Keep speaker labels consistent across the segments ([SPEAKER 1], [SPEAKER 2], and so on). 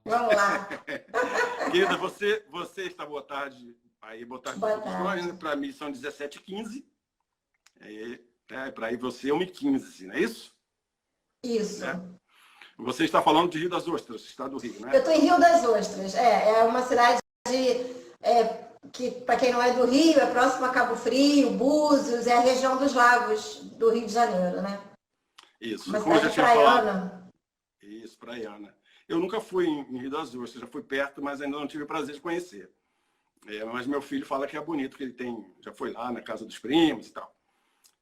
[SPEAKER 1] Vamos lá.
[SPEAKER 2] Querida, você está boa tarde. Aí, boa tarde
[SPEAKER 1] Boa
[SPEAKER 2] para
[SPEAKER 1] tarde.
[SPEAKER 2] todos nós. Para mim são 17h15. Para aí você 1h15, não é isso?
[SPEAKER 1] Isso.
[SPEAKER 2] Né? Você está falando de Rio das Ostras, estado do Rio, né?
[SPEAKER 1] Eu estou em Rio das Ostras. É uma cidade que, para quem não é do Rio, é próximo a Cabo Frio, Búzios, é a região dos lagos do Rio de Janeiro, né?
[SPEAKER 2] Isso.
[SPEAKER 1] Uma
[SPEAKER 2] Como eu já
[SPEAKER 1] cidade
[SPEAKER 2] tinha
[SPEAKER 1] praiana.
[SPEAKER 2] falado. Isso, praiana. Eu nunca fui em Rio das Ostras, já fui perto, mas ainda não tive o prazer de conhecer. Mas meu filho fala que é bonito, que ele já foi lá na casa dos primos e tal.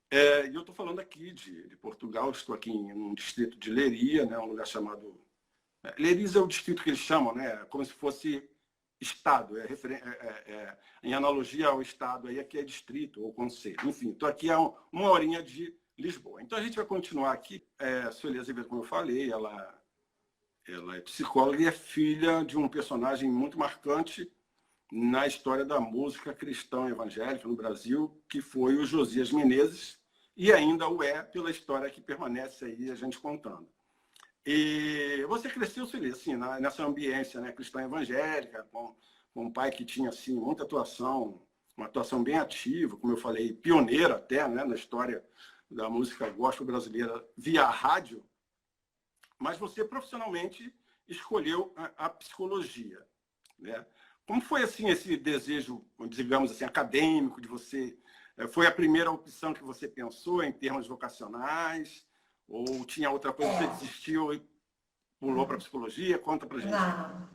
[SPEAKER 2] E eu estou falando aqui de Portugal, estou aqui em um distrito de Leiria, né, um lugar chamado... Leiria é o distrito que eles chamam, né, como se fosse estado, em analogia ao estado, aí aqui é distrito ou concelho. Enfim, estou aqui a uma horinha de Lisboa. Então a gente vai continuar aqui. Sueli Azevedo, como eu falei, ela é psicóloga e é filha de um personagem muito marcante na história da música cristã evangélica no Brasil, que foi o Josias Menezes, e ainda o é pela história que permanece aí a gente contando. E você cresceu, Sueli, assim, nessa ambiência, né, cristã evangélica, com um pai que tinha assim, muita atuação, uma atuação bem ativa, como eu falei, pioneira até, né, na história da música gospel brasileira via rádio, mas você profissionalmente escolheu a psicologia, né? Como foi assim esse desejo, digamos assim, acadêmico de você? Foi a primeira opção que você pensou em termos vocacionais? Ou tinha outra coisa que você desistiu e pulou para a psicologia? Conta para gente.
[SPEAKER 1] Não.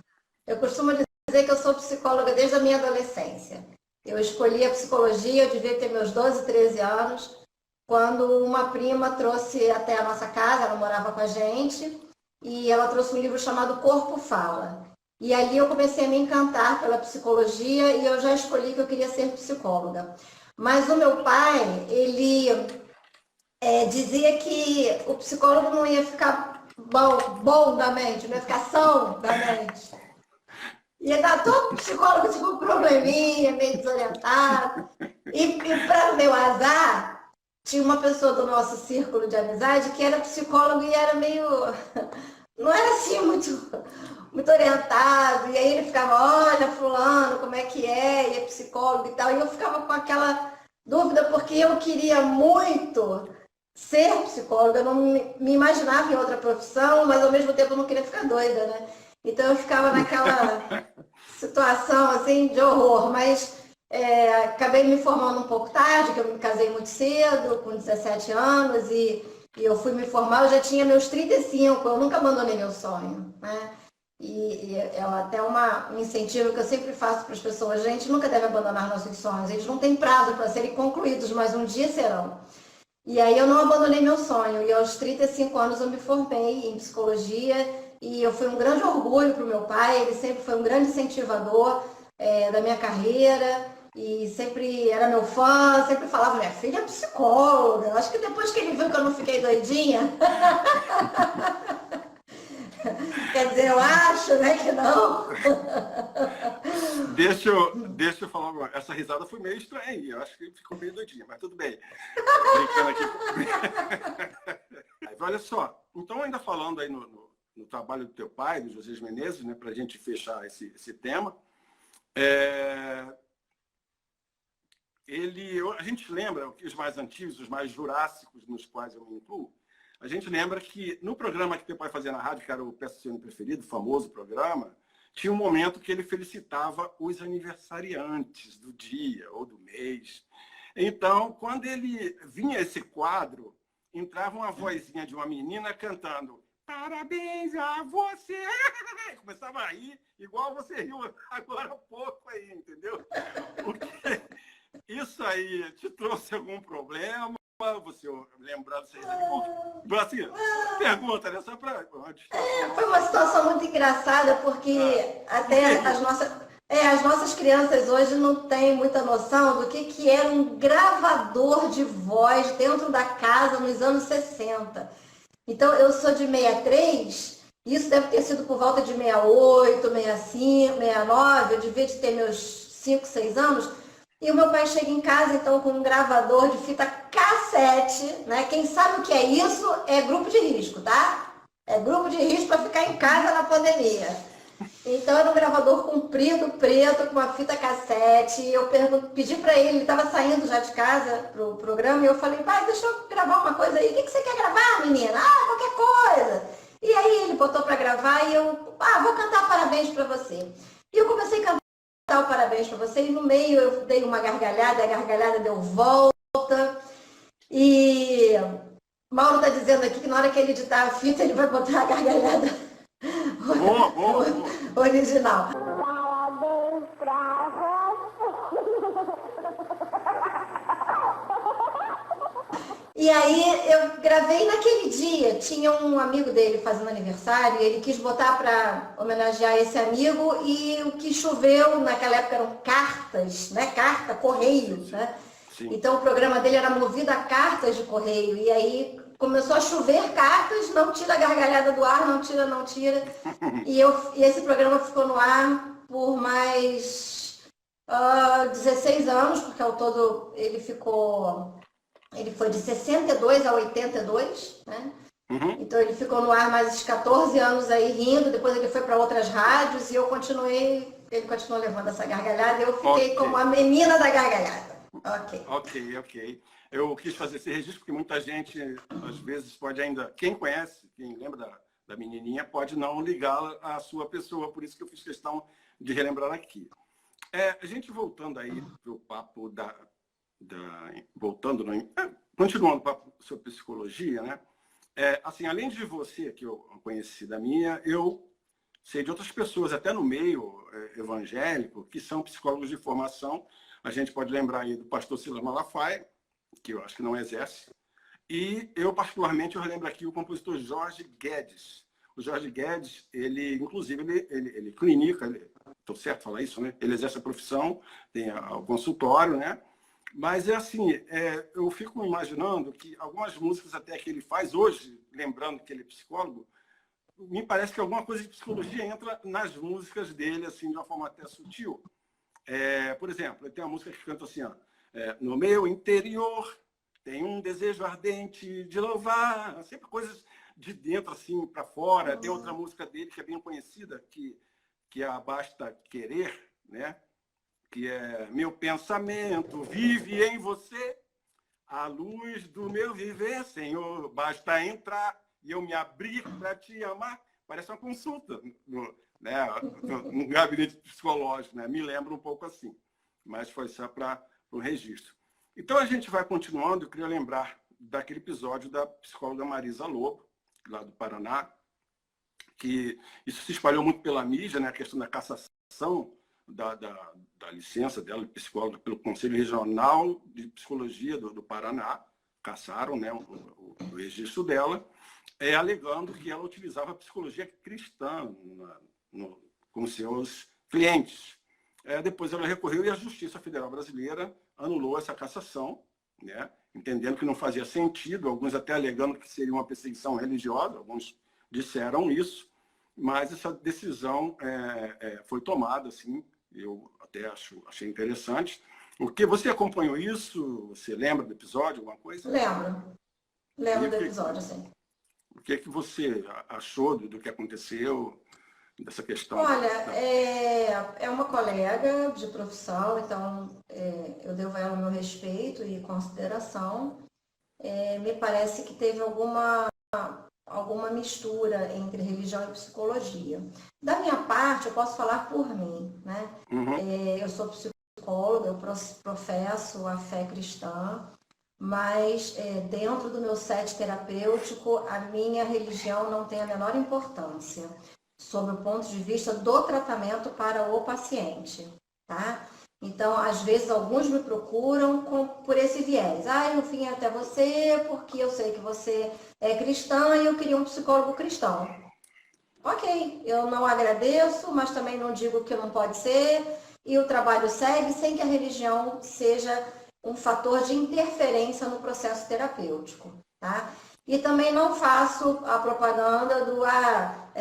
[SPEAKER 1] Eu costumo dizer que eu sou psicóloga desde a minha adolescência. Eu escolhi a psicologia, eu devia ter meus 12, 13 anos, quando uma prima trouxe até a nossa casa, ela morava com a gente, e ela trouxe um livro chamado Corpo Fala. E ali eu comecei a me encantar pela psicologia e eu já escolhi que eu queria ser psicóloga. Mas o meu pai, ele dizia que o psicólogo não ia ficar bom da mente, não ia ficar são da mente. Ia dar todo psicólogo tipo um probleminha, meio desorientado. E para meu azar, tinha uma pessoa do nosso círculo de amizade que era psicólogo e era meio... Não era assim muito orientado. E aí ele ficava, olha, fulano, como é que é? E é psicólogo e tal. E eu ficava com aquela dúvida porque eu queria muito ser psicóloga. Eu não me imaginava em outra profissão, mas ao mesmo tempo eu não queria ficar doida, né? Então eu ficava naquela situação assim de horror, mas acabei me formando um pouco tarde, que eu me casei muito cedo, com 17 anos, e eu fui me formar, eu já tinha meus 35, eu nunca abandonei meu sonho, né? E é até um incentivo que eu sempre faço para as pessoas, a gente nunca deve abandonar nossos sonhos, eles não têm prazo para serem concluídos, mas um dia serão. E aí eu não abandonei meu sonho, e aos 35 anos eu me formei em psicologia, e eu fui um grande orgulho para o meu pai, ele sempre foi um grande incentivador da minha carreira, e sempre era meu fã, sempre falava, minha filha é psicóloga. Acho que depois que ele viu que eu não fiquei doidinha, quer dizer, eu acho, né, que não.
[SPEAKER 2] Deixa eu falar agora. Essa risada foi meio estranha, eu acho que ele ficou meio doidinho, mas tudo bem. Brincando aqui. Mas olha só, então ainda falando aí no trabalho do teu pai, do Josias Menezes, né, para a gente fechar esse tema, a gente lembra, os mais antigos, os mais jurássicos, nos quais eu me incluo, a gente lembra que no programa que teu pai fazia na rádio, que era o Peça Seu Preferido, o famoso programa, tinha um momento que ele felicitava os aniversariantes do dia ou do mês. Então, quando ele vinha esse quadro, entrava uma vozinha de uma menina cantando parabéns a você! Começava a rir, igual você riu agora há pouco aí, entendeu? Porque isso aí te trouxe algum problema? Você lembrar disso aí? Assim, pergunta, né? Só para...
[SPEAKER 1] Foi uma situação muito engraçada, porque até as nossas crianças hoje não têm muita noção do que era um gravador de voz dentro da casa nos anos 60. Então, eu sou de 63, isso deve ter sido por volta de 68, 65, 69, eu devia ter meus 5, 6 anos. E o meu pai chega em casa, então, com um gravador de fita cassete, né? Quem sabe o que é isso é grupo de risco, tá? É grupo de risco para ficar em casa na pandemia. Então, era um gravador comprido, preto, com uma fita cassete. E eu pedi para ele estava saindo já de casa pro programa, e eu falei, pai, deixa eu gravar uma coisa aí. O que você quer gravar, menina? Ah, qualquer coisa. E aí ele botou para gravar e eu, vou cantar parabéns para você. E eu comecei a cantar o parabéns para você, e no meio eu dei uma gargalhada, a gargalhada deu volta. E Mauro está dizendo aqui que na hora que ele editar a fita, ele vai botar a gargalhada original. Parabéns pra você. E aí eu gravei naquele dia, tinha um amigo dele fazendo aniversário, e ele quis botar para homenagear esse amigo, e o que choveu naquela época eram cartas, né? Carta, correio, né? Sim. Então o programa dele era movido a cartas de correio, e aí começou a chover cartas, não tira a gargalhada do ar, não tira, não tira. E esse programa ficou no ar por mais 16 anos, porque ao todo ele foi de 62 a 82, né? Uhum. Então ele ficou no ar mais uns 14 anos aí rindo, depois ele foi para outras rádios e ele continuou levando essa gargalhada, e eu fiquei como a menina da gargalhada.
[SPEAKER 2] Ok. Eu quis fazer esse registro porque muita gente, às vezes, pode ainda... Quem conhece, quem lembra da menininha, pode não ligá-la à sua pessoa, por isso que eu fiz questão de relembrar aqui. A gente voltando aí para o papo continuando o papo sobre psicologia, né? Assim, além de você, que eu conheci da minha, eu sei de outras pessoas, até no meio evangélico, que são psicólogos de formação. A gente pode lembrar aí do pastor Silas Malafaia, que eu acho que não exerce. E eu, particularmente, eu lembro aqui o compositor Jorge Guedes. O Jorge Guedes, inclusive, ele clinica, estou certo falar isso, né? Ele exerce a profissão, tem o consultório, né? Mas eu fico imaginando que algumas músicas até que ele faz hoje, lembrando que ele é psicólogo, me parece que alguma coisa de psicologia entra nas músicas dele, assim, de uma forma até sutil. Por exemplo, ele tem uma música que canta assim, ó, no meu interior tem um desejo ardente de louvar, sempre coisas de dentro, assim, para fora. Tem outra música dele que é bem conhecida, que é a Basta Querer, né? Que é meu pensamento vive em você, a luz do meu viver, Senhor, basta entrar e eu me abrir para te amar. Parece uma consulta no gabinete psicológico, né? Me lembra um pouco assim, mas foi só para o registro. Então a gente vai continuando. Eu queria lembrar daquele episódio da psicóloga Marisa Lobo, lá do Paraná, que isso se espalhou muito pela mídia, né? A questão da cassação da licença dela de psicóloga pelo Conselho Regional de Psicologia do Paraná. Cassaram, né, o registro dela, alegando que ela utilizava a psicologia cristã com seus clientes. Depois ela recorreu e a Justiça Federal Brasileira anulou essa cassação, né, entendendo que não fazia sentido, alguns até alegando que seria uma perseguição religiosa, alguns disseram isso, mas essa decisão foi tomada, assim, eu até achei interessante. Porque você acompanhou isso? Você lembra do episódio, alguma coisa?
[SPEAKER 1] Lembro do episódio, sim.
[SPEAKER 2] O que você achou do que aconteceu, dessa questão?
[SPEAKER 1] Olha, é uma colega de profissão, então eu devo a ela o meu respeito e consideração. Me parece que teve alguma mistura entre religião e psicologia. Da minha parte, eu posso falar por mim, né? Uhum. Eu sou psicóloga, eu professo a fé cristã, mas dentro do meu set terapêutico, a minha religião não tem a menor importância, sob o ponto de vista do tratamento para o paciente, tá? Então, às vezes, alguns me procuram por esse viés. Eu vim até você porque eu sei que você é cristã e eu queria um psicólogo cristão. Ok, eu não agradeço, mas também não digo que não pode ser, e o trabalho segue sem que a religião seja um fator de interferência no processo terapêutico, tá? E também não faço a propaganda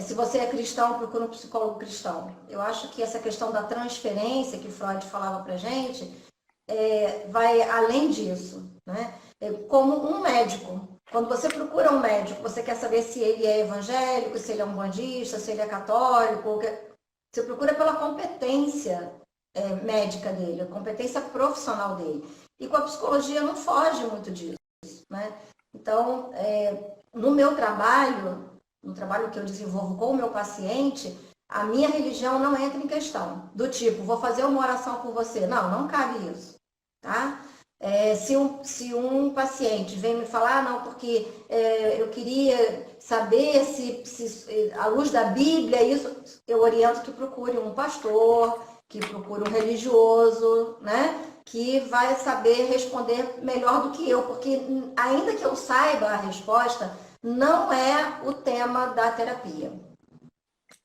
[SPEAKER 1] se você é cristão, procura um psicólogo cristão. Eu acho que essa questão da transferência que Freud falava pra gente, vai além disso, né? Como um médico. Quando você procura um médico, você quer saber se ele é evangélico, se ele é umbandista, se ele é católico. Você procura pela competência médica dele, a competência profissional dele. E com a psicologia não foge muito disso, né? Então, no meu trabalho, no trabalho que eu desenvolvo com o meu paciente, a minha religião não entra em questão. Do tipo, vou fazer uma oração por você. Não, não cabe isso, tá? Se um paciente vem me falar, não, porque eu queria saber se à luz da Bíblia, isso, eu oriento que procure um pastor, que procure um religioso, né? Que vai saber responder melhor do que eu, porque ainda que eu saiba a resposta, não é o tema da terapia.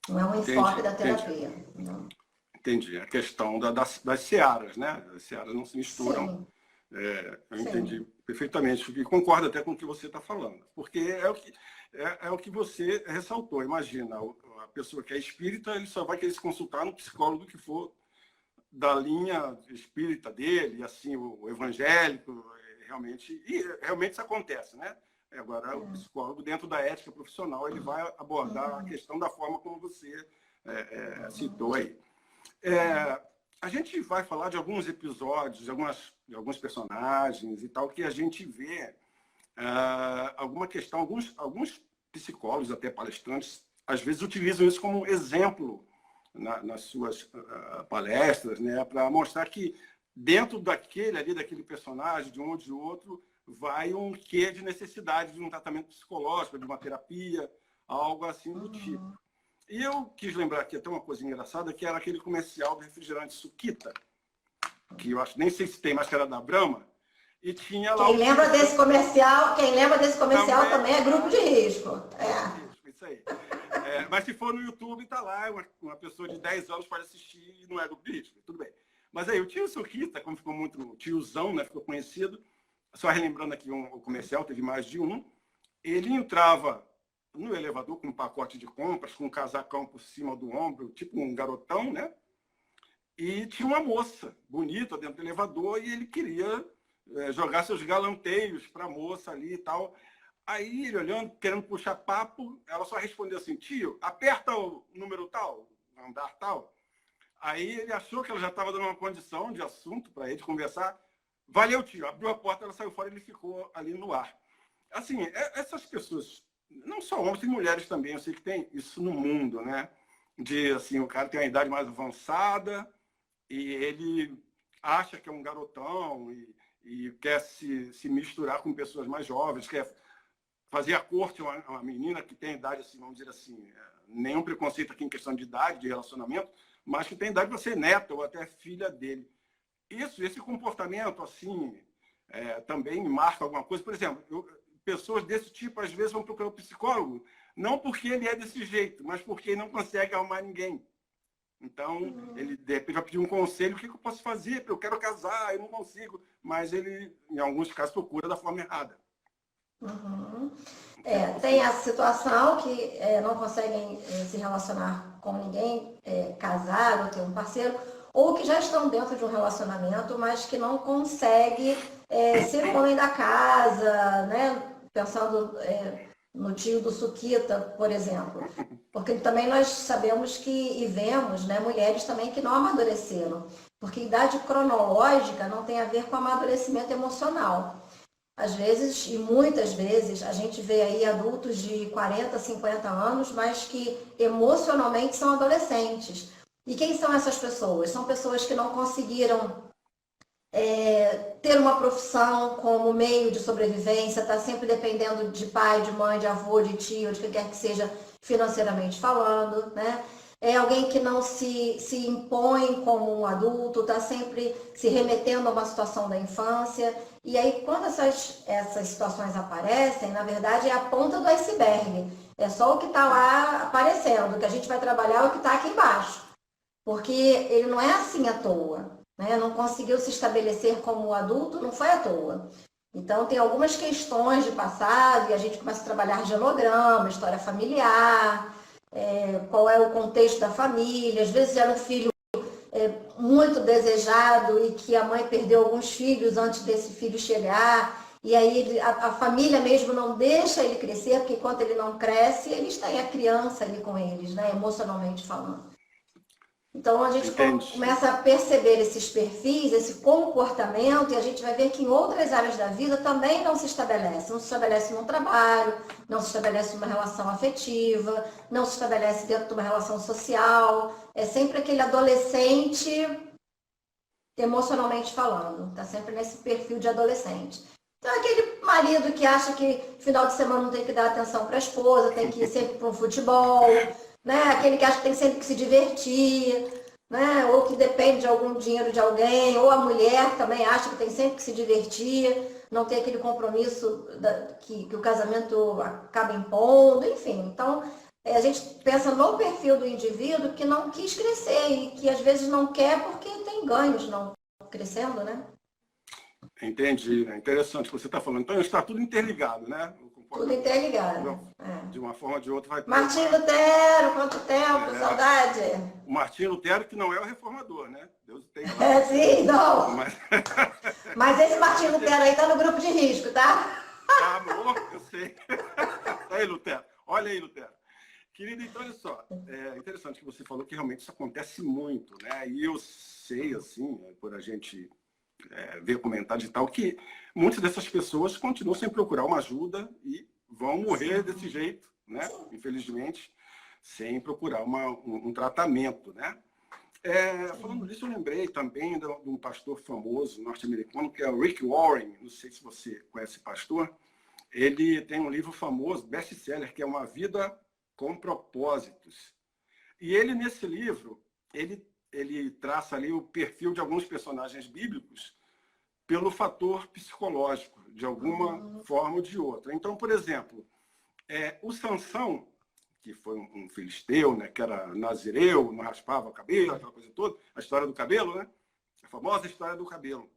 [SPEAKER 1] Não é um enfoque da terapia.
[SPEAKER 2] Entendi. A questão das searas, né? As searas não se misturam.
[SPEAKER 1] Sim.
[SPEAKER 2] Eu entendi perfeitamente e concordo até com o que você está falando, porque é o que você ressaltou. Imagina, a pessoa que é espírita, ele só vai querer se consultar no psicólogo que for da linha espírita dele, assim, o evangélico, realmente isso acontece, né? Agora, o psicólogo, dentro da ética profissional, ele vai abordar a questão da forma como você citou aí. A gente vai falar de alguns episódios, de alguns personagens e tal, que a gente vê alguma questão, alguns psicólogos, até palestrantes, às vezes utilizam isso como exemplo nas suas palestras, né, para mostrar que dentro daquele personagem, de um ou de outro, vai um quê de necessidade de um tratamento psicológico, de uma terapia, algo assim do tipo. E eu quis lembrar aqui até uma coisa engraçada, que era aquele comercial do refrigerante Suquita, que eu acho, nem sei se tem, mas que era da Brahma, e tinha lá... Quem lembra desse comercial
[SPEAKER 1] também é grupo de risco.
[SPEAKER 2] Isso aí. Mas se for no YouTube, tá lá, uma pessoa de 10 anos pode assistir e não é grupo de risco, tudo bem. Mas aí o tio Suquita, como ficou muito tiozão, né, ficou conhecido, só relembrando aqui o comercial, teve mais de um, ele entrava no elevador com um pacote de compras, com um casacão por cima do ombro, tipo um garotão, né? E tinha uma moça bonita dentro do elevador e ele queria jogar seus galanteios para a moça ali e tal. Aí ele olhando, querendo puxar papo, ela só respondeu assim: tio, aperta o número tal, andar tal. Aí ele achou que ela já estava dando uma condição de assunto para ele conversar. Valeu, tio. Abriu a porta, ela saiu fora e ele ficou ali no ar. Assim, essas pessoas, não só homens, tem mulheres também, eu sei que tem isso no mundo, né? De, assim, o cara tem uma idade mais avançada e ele acha que é um garotão e quer se misturar com pessoas mais jovens, quer fazer a corte a uma menina que tem idade, assim, vamos dizer assim, nenhum preconceito aqui em questão de idade, de relacionamento, mas que tem idade para ser neta ou até filha dele. Esse comportamento, assim, também marca alguma coisa. Por exemplo, pessoas desse tipo, às vezes, vão procurar um psicólogo, não porque ele é desse jeito, mas porque ele não consegue arrumar ninguém. Então, ele, de repente, vai pedir um conselho: o que eu posso fazer? Eu quero casar, eu não consigo. Mas ele, em alguns casos, procura da forma errada.
[SPEAKER 1] Tem a situação que não conseguem se relacionar com ninguém, casar ou ter um parceiro, ou que já estão dentro de um relacionamento, mas que não consegue ser o homem da casa, né? Pensando no tio do Suquita, por exemplo. Porque também nós sabemos e vemos, né, mulheres também que não amadureceram. Porque idade cronológica não tem a ver com amadurecimento emocional. Às vezes, e muitas vezes, a gente vê aí adultos de 40, 50 anos, mas que emocionalmente são adolescentes. E quem são essas pessoas? São pessoas que não conseguiram ter uma profissão como meio de sobrevivência, está sempre dependendo de pai, de mãe, de avô, de tio, de quem quer que seja, financeiramente falando, né? É alguém que não se impõe como um adulto, está sempre se remetendo a uma situação da infância. E aí, quando essas situações aparecem, na verdade, é a ponta do iceberg. É só o que está lá aparecendo. O que a gente vai trabalhar é o que está aqui embaixo. Porque ele não é assim à toa, né? Não conseguiu se estabelecer como adulto, não foi à toa. Então, tem algumas questões de passado e a gente começa a trabalhar genograma, história familiar, qual é o contexto da família. Às vezes era um filho muito desejado e que a mãe perdeu alguns filhos antes desse filho chegar. E aí a família mesmo não deixa ele crescer, porque enquanto ele não cresce, eles têm a criança ali com eles, né? Emocionalmente falando. Então a gente começa a perceber esses perfis, esse comportamento, e a gente vai ver que em outras áreas da vida também não se estabelece. Não se estabelece no trabalho, não se estabelece numa relação afetiva, não se estabelece dentro de uma relação social. É sempre aquele adolescente, emocionalmente falando, está sempre nesse perfil de adolescente. Então, aquele marido que acha que final de semana não tem que dar atenção para a esposa, tem que ir sempre para um futebol, né? Aquele que acha que tem sempre que se divertir, né? Ou que depende de algum dinheiro de alguém, ou a mulher também acha que tem sempre que se divertir, não tem aquele compromisso que o casamento acaba impondo, enfim. Então, a gente pensa no perfil do indivíduo que não quis crescer e que às vezes não quer porque tem ganhos não crescendo, né?
[SPEAKER 2] Entendi, é interessante o que você está falando. Então está tudo interligado, né?
[SPEAKER 1] Tudo interligado.
[SPEAKER 2] De uma forma ou de outra vai...
[SPEAKER 1] Martim Lutero, quanto tempo, saudade.
[SPEAKER 2] O Martim Lutero que não é o reformador, né? Deus tem lá.
[SPEAKER 1] Sim, não. Mas esse Martim Lutero aí está no grupo de risco, tá?
[SPEAKER 2] Tá bom, eu sei. Aí, Lutero. Olha aí, Lutero. Querido, então, olha só. É interessante que você falou que realmente isso acontece muito, né? E eu sei, assim, por a gente... ver comentários e tal, que muitas dessas pessoas continuam sem procurar uma ajuda e vão morrer desse jeito, né? Infelizmente, sem procurar um tratamento, né? Falando disso, eu lembrei também de um pastor famoso norte-americano, que é o Rick Warren. Não sei se você conhece esse pastor. Ele tem um livro famoso, best-seller, que é Uma Vida com Propósitos. E ele, nesse livro, ele traça ali o perfil de alguns personagens bíblicos pelo fator psicológico, de alguma forma ou de outra. Então, por exemplo, o Sansão, que foi um filisteu, né, que era nazireu, não raspava o cabelo, aquela coisa toda, a história do cabelo, né? A famosa história do cabelo.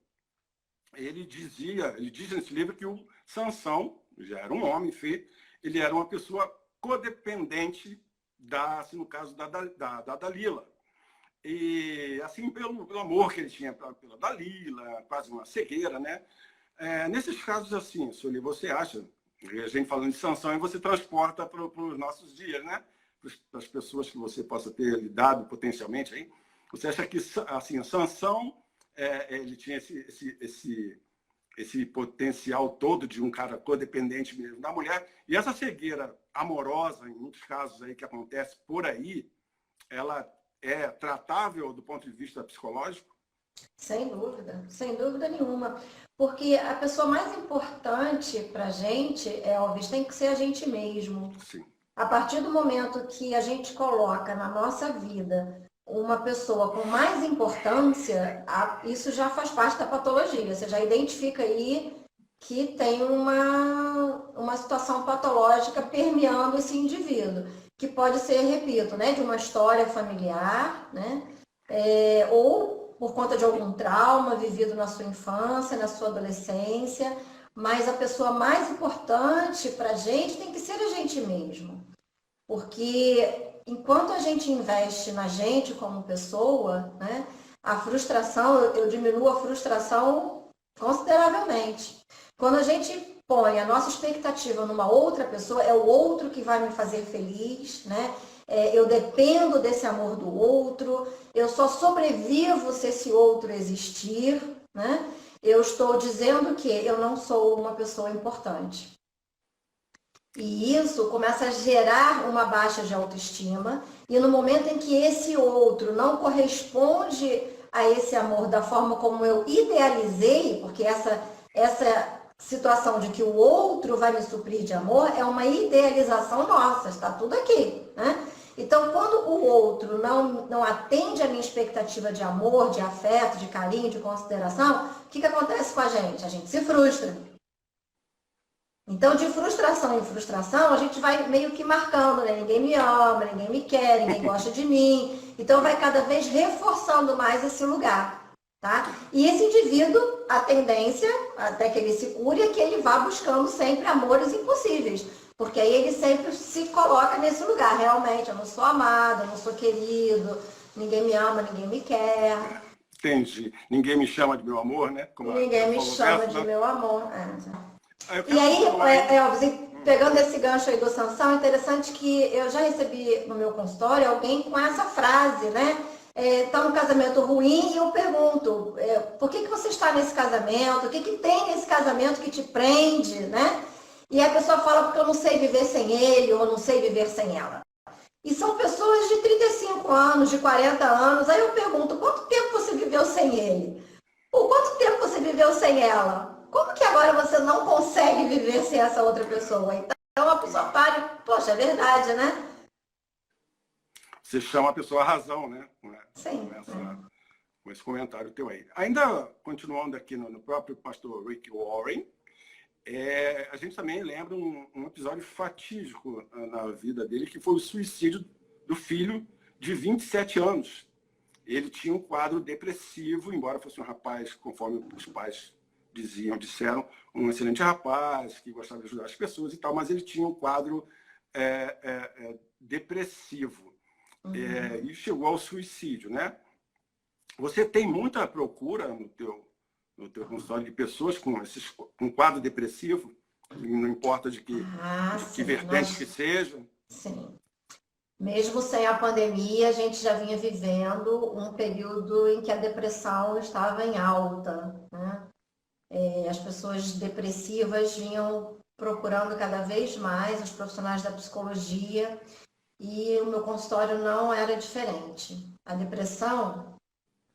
[SPEAKER 2] Ele diz nesse livro que o Sansão, já era um homem feito, ele era uma pessoa codependente assim, no caso da Dalila. E assim, pelo amor que ele tinha pela Dalila, quase uma cegueira, né? Nesses casos assim, Sueli, você acha, a gente falando de Sansão, e você transporta para os nossos dias, né? Para as pessoas que você possa ter lidado potencialmente aí, você acha que assim, Sansão ele tinha esse potencial todo de um cara codependente mesmo da mulher, e essa cegueira amorosa, em muitos casos aí que acontece por aí, ela é tratável do ponto de vista psicológico?
[SPEAKER 1] Sem dúvida nenhuma. Porque a pessoa mais importante para a gente, Elvis, tem que ser a gente mesmo.
[SPEAKER 2] Sim.
[SPEAKER 1] A partir do momento que a gente coloca na nossa vida uma pessoa com mais importância, isso já faz parte da patologia. Você já identifica aí que tem uma situação patológica permeando esse indivíduo, que pode ser, repito, né, de uma história familiar, né, ou por conta de algum trauma vivido na sua infância, na sua adolescência, mas a pessoa mais importante para a gente tem que ser a gente mesmo. Porque enquanto a gente investe na gente como pessoa, né, a frustração, eu diminuo a frustração consideravelmente. Quando a gente põe a nossa expectativa numa outra pessoa, é o outro que vai me fazer feliz, né? Eu dependo desse amor do outro, eu só sobrevivo se esse outro existir, né? Eu estou dizendo que eu não sou uma pessoa importante. E isso começa a gerar uma baixa de autoestima, e no momento em que esse outro não corresponde a esse amor da forma como eu idealizei, porque essa situação de que o outro vai me suprir de amor é uma idealização nossa, está tudo aqui, né? Então, quando o outro não atende a minha expectativa de amor, de afeto, de carinho, de consideração, o que acontece com a gente? A gente se frustra. Então, de frustração em frustração, a gente vai meio que marcando, né? Ninguém me ama, ninguém me quer, ninguém gosta de mim. Então, vai cada vez reforçando mais esse lugar, tá? E esse indivíduo, a tendência, até que ele se cure, é que ele vá buscando sempre amores impossíveis. Porque aí ele sempre se coloca nesse lugar. Realmente, eu não sou amado, eu não sou querido, ninguém me ama, ninguém me quer.
[SPEAKER 2] Entendi. Ninguém me chama de meu amor, né? Como
[SPEAKER 1] Ninguém me chama de meu amor. E aí, Elvis, pegando esse gancho aí do Sansão, é interessante que eu já recebi no meu consultório alguém com essa frase, né? Está num casamento ruim e eu pergunto, por que você está nesse casamento? O que tem nesse casamento que te prende, né? E a pessoa fala, porque eu não sei viver sem ele ou não sei viver sem ela. E são pessoas de 35 anos, de 40 anos. Aí eu pergunto, quanto tempo você viveu sem ele? Ou quanto tempo você viveu sem ela? Como que agora você não consegue viver sem essa outra pessoa? Então a pessoa para e, poxa, é verdade, né?
[SPEAKER 2] Você chama a pessoa a razão, né?
[SPEAKER 1] Sim.
[SPEAKER 2] Com esse comentário teu aí. Ainda continuando aqui no próprio pastor Rick Warren, a gente também lembra um episódio fatídico na vida dele, que foi o suicídio do filho de 27 anos. Ele tinha um quadro depressivo, embora fosse um rapaz, conforme os pais disseram, um excelente rapaz, que gostava de ajudar as pessoas e tal, mas ele tinha um quadro depressivo. E chegou ao suicídio, né? Você tem muita procura no teu consultório de pessoas com quadro depressivo, não importa de que vertente que seja?
[SPEAKER 1] Sim. Mesmo sem a pandemia, a gente já vinha vivendo um período em que a depressão estava em alta, né? As pessoas depressivas vinham procurando cada vez mais os profissionais da psicologia e o meu consultório não era diferente. A depressão,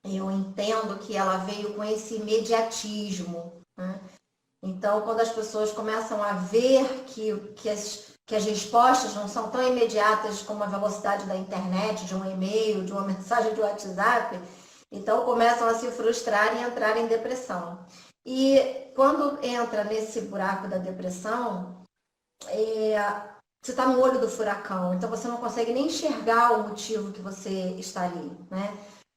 [SPEAKER 1] eu entendo que ela veio com esse imediatismo, né? Então, quando as pessoas começam a ver que as respostas não são tão imediatas como a velocidade da internet, de um e-mail, de uma mensagem de WhatsApp, então começam a se frustrar e entrar em depressão. E quando entra nesse buraco da depressão, você está no olho do furacão, então você não consegue nem enxergar o motivo que você está ali, né?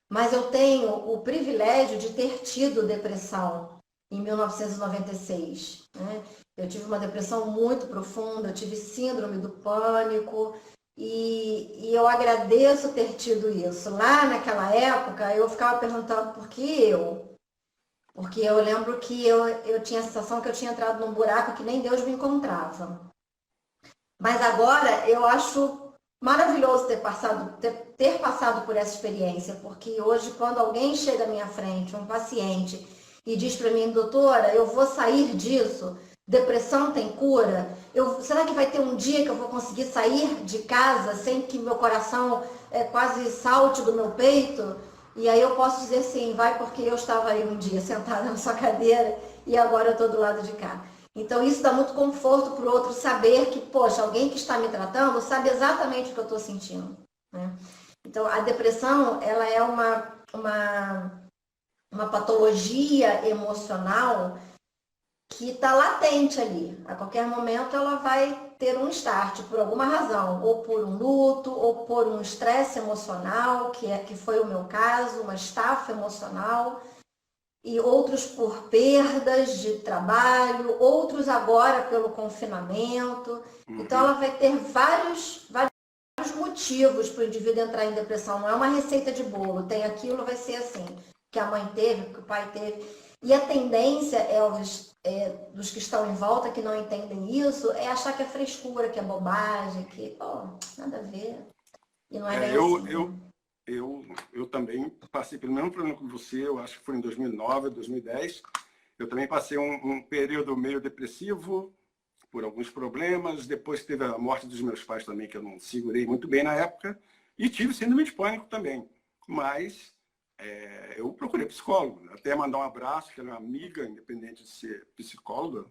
[SPEAKER 1] Mas eu tenho o privilégio de ter tido depressão em 1996, né? Eu tive uma depressão muito profunda, eu tive síndrome do pânico e eu agradeço ter tido isso. Lá naquela época eu ficava perguntando por que eu? Porque eu lembro que eu tinha a sensação que eu tinha entrado num buraco que nem Deus me encontrava. Mas agora eu acho maravilhoso ter passado por essa experiência, porque hoje quando alguém chega à minha frente, um paciente, e diz para mim, doutora, eu vou sair disso, depressão tem cura, será que vai ter um dia que eu vou conseguir sair de casa sem que meu coração quase salte do meu peito? E aí eu posso dizer sim, vai, porque eu estava aí um dia sentada na sua cadeira e agora eu estou do lado de cá. Então isso dá muito conforto para o outro saber que, poxa, alguém que está me tratando sabe exatamente o que eu estou sentindo, né? Então a depressão, ela é uma patologia emocional que está latente ali. A qualquer momento ela vai ter um start por alguma razão, ou por um luto, ou por um estresse emocional, que foi o meu caso, uma estafa emocional, e outros por perdas de trabalho, outros agora pelo confinamento. Então ela vai ter vários motivos para o indivíduo entrar em depressão. Não é uma receita de bolo, tem aquilo, vai ser assim, que a mãe teve, que o pai teve. E a tendência, Elvis, dos que estão em volta, que não entendem isso, é achar que é frescura, que é bobagem, que, nada a ver. E não é bem assim.
[SPEAKER 2] Eu também passei pelo mesmo problema que você, eu acho que foi em 2009, 2010. Eu também passei um período meio depressivo por alguns problemas. Depois teve a morte dos meus pais também, que eu não segurei muito bem na época. E tive síndrome de pânico também. Mas eu procurei psicólogo. Até mandar um abraço, que é uma amiga, independente de ser psicóloga.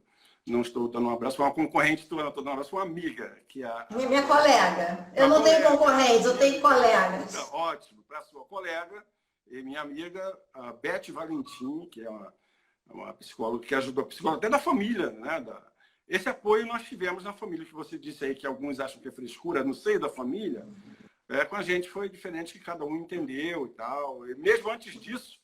[SPEAKER 2] Não estou dando um abraço para uma concorrente, estou dando um abraço para uma amiga. Que é
[SPEAKER 1] minha colega. Eu não tenho concorrentes, eu tenho colegas.
[SPEAKER 2] Ótimo, para a sua colega e minha amiga, a Beth Valentim, que é uma psicóloga que ajudou a psicóloga até da família, né? Esse apoio nós tivemos na família, que você disse aí que alguns acham que é frescura no seio da família. Com a gente foi diferente, que cada um entendeu e tal. E mesmo antes disso,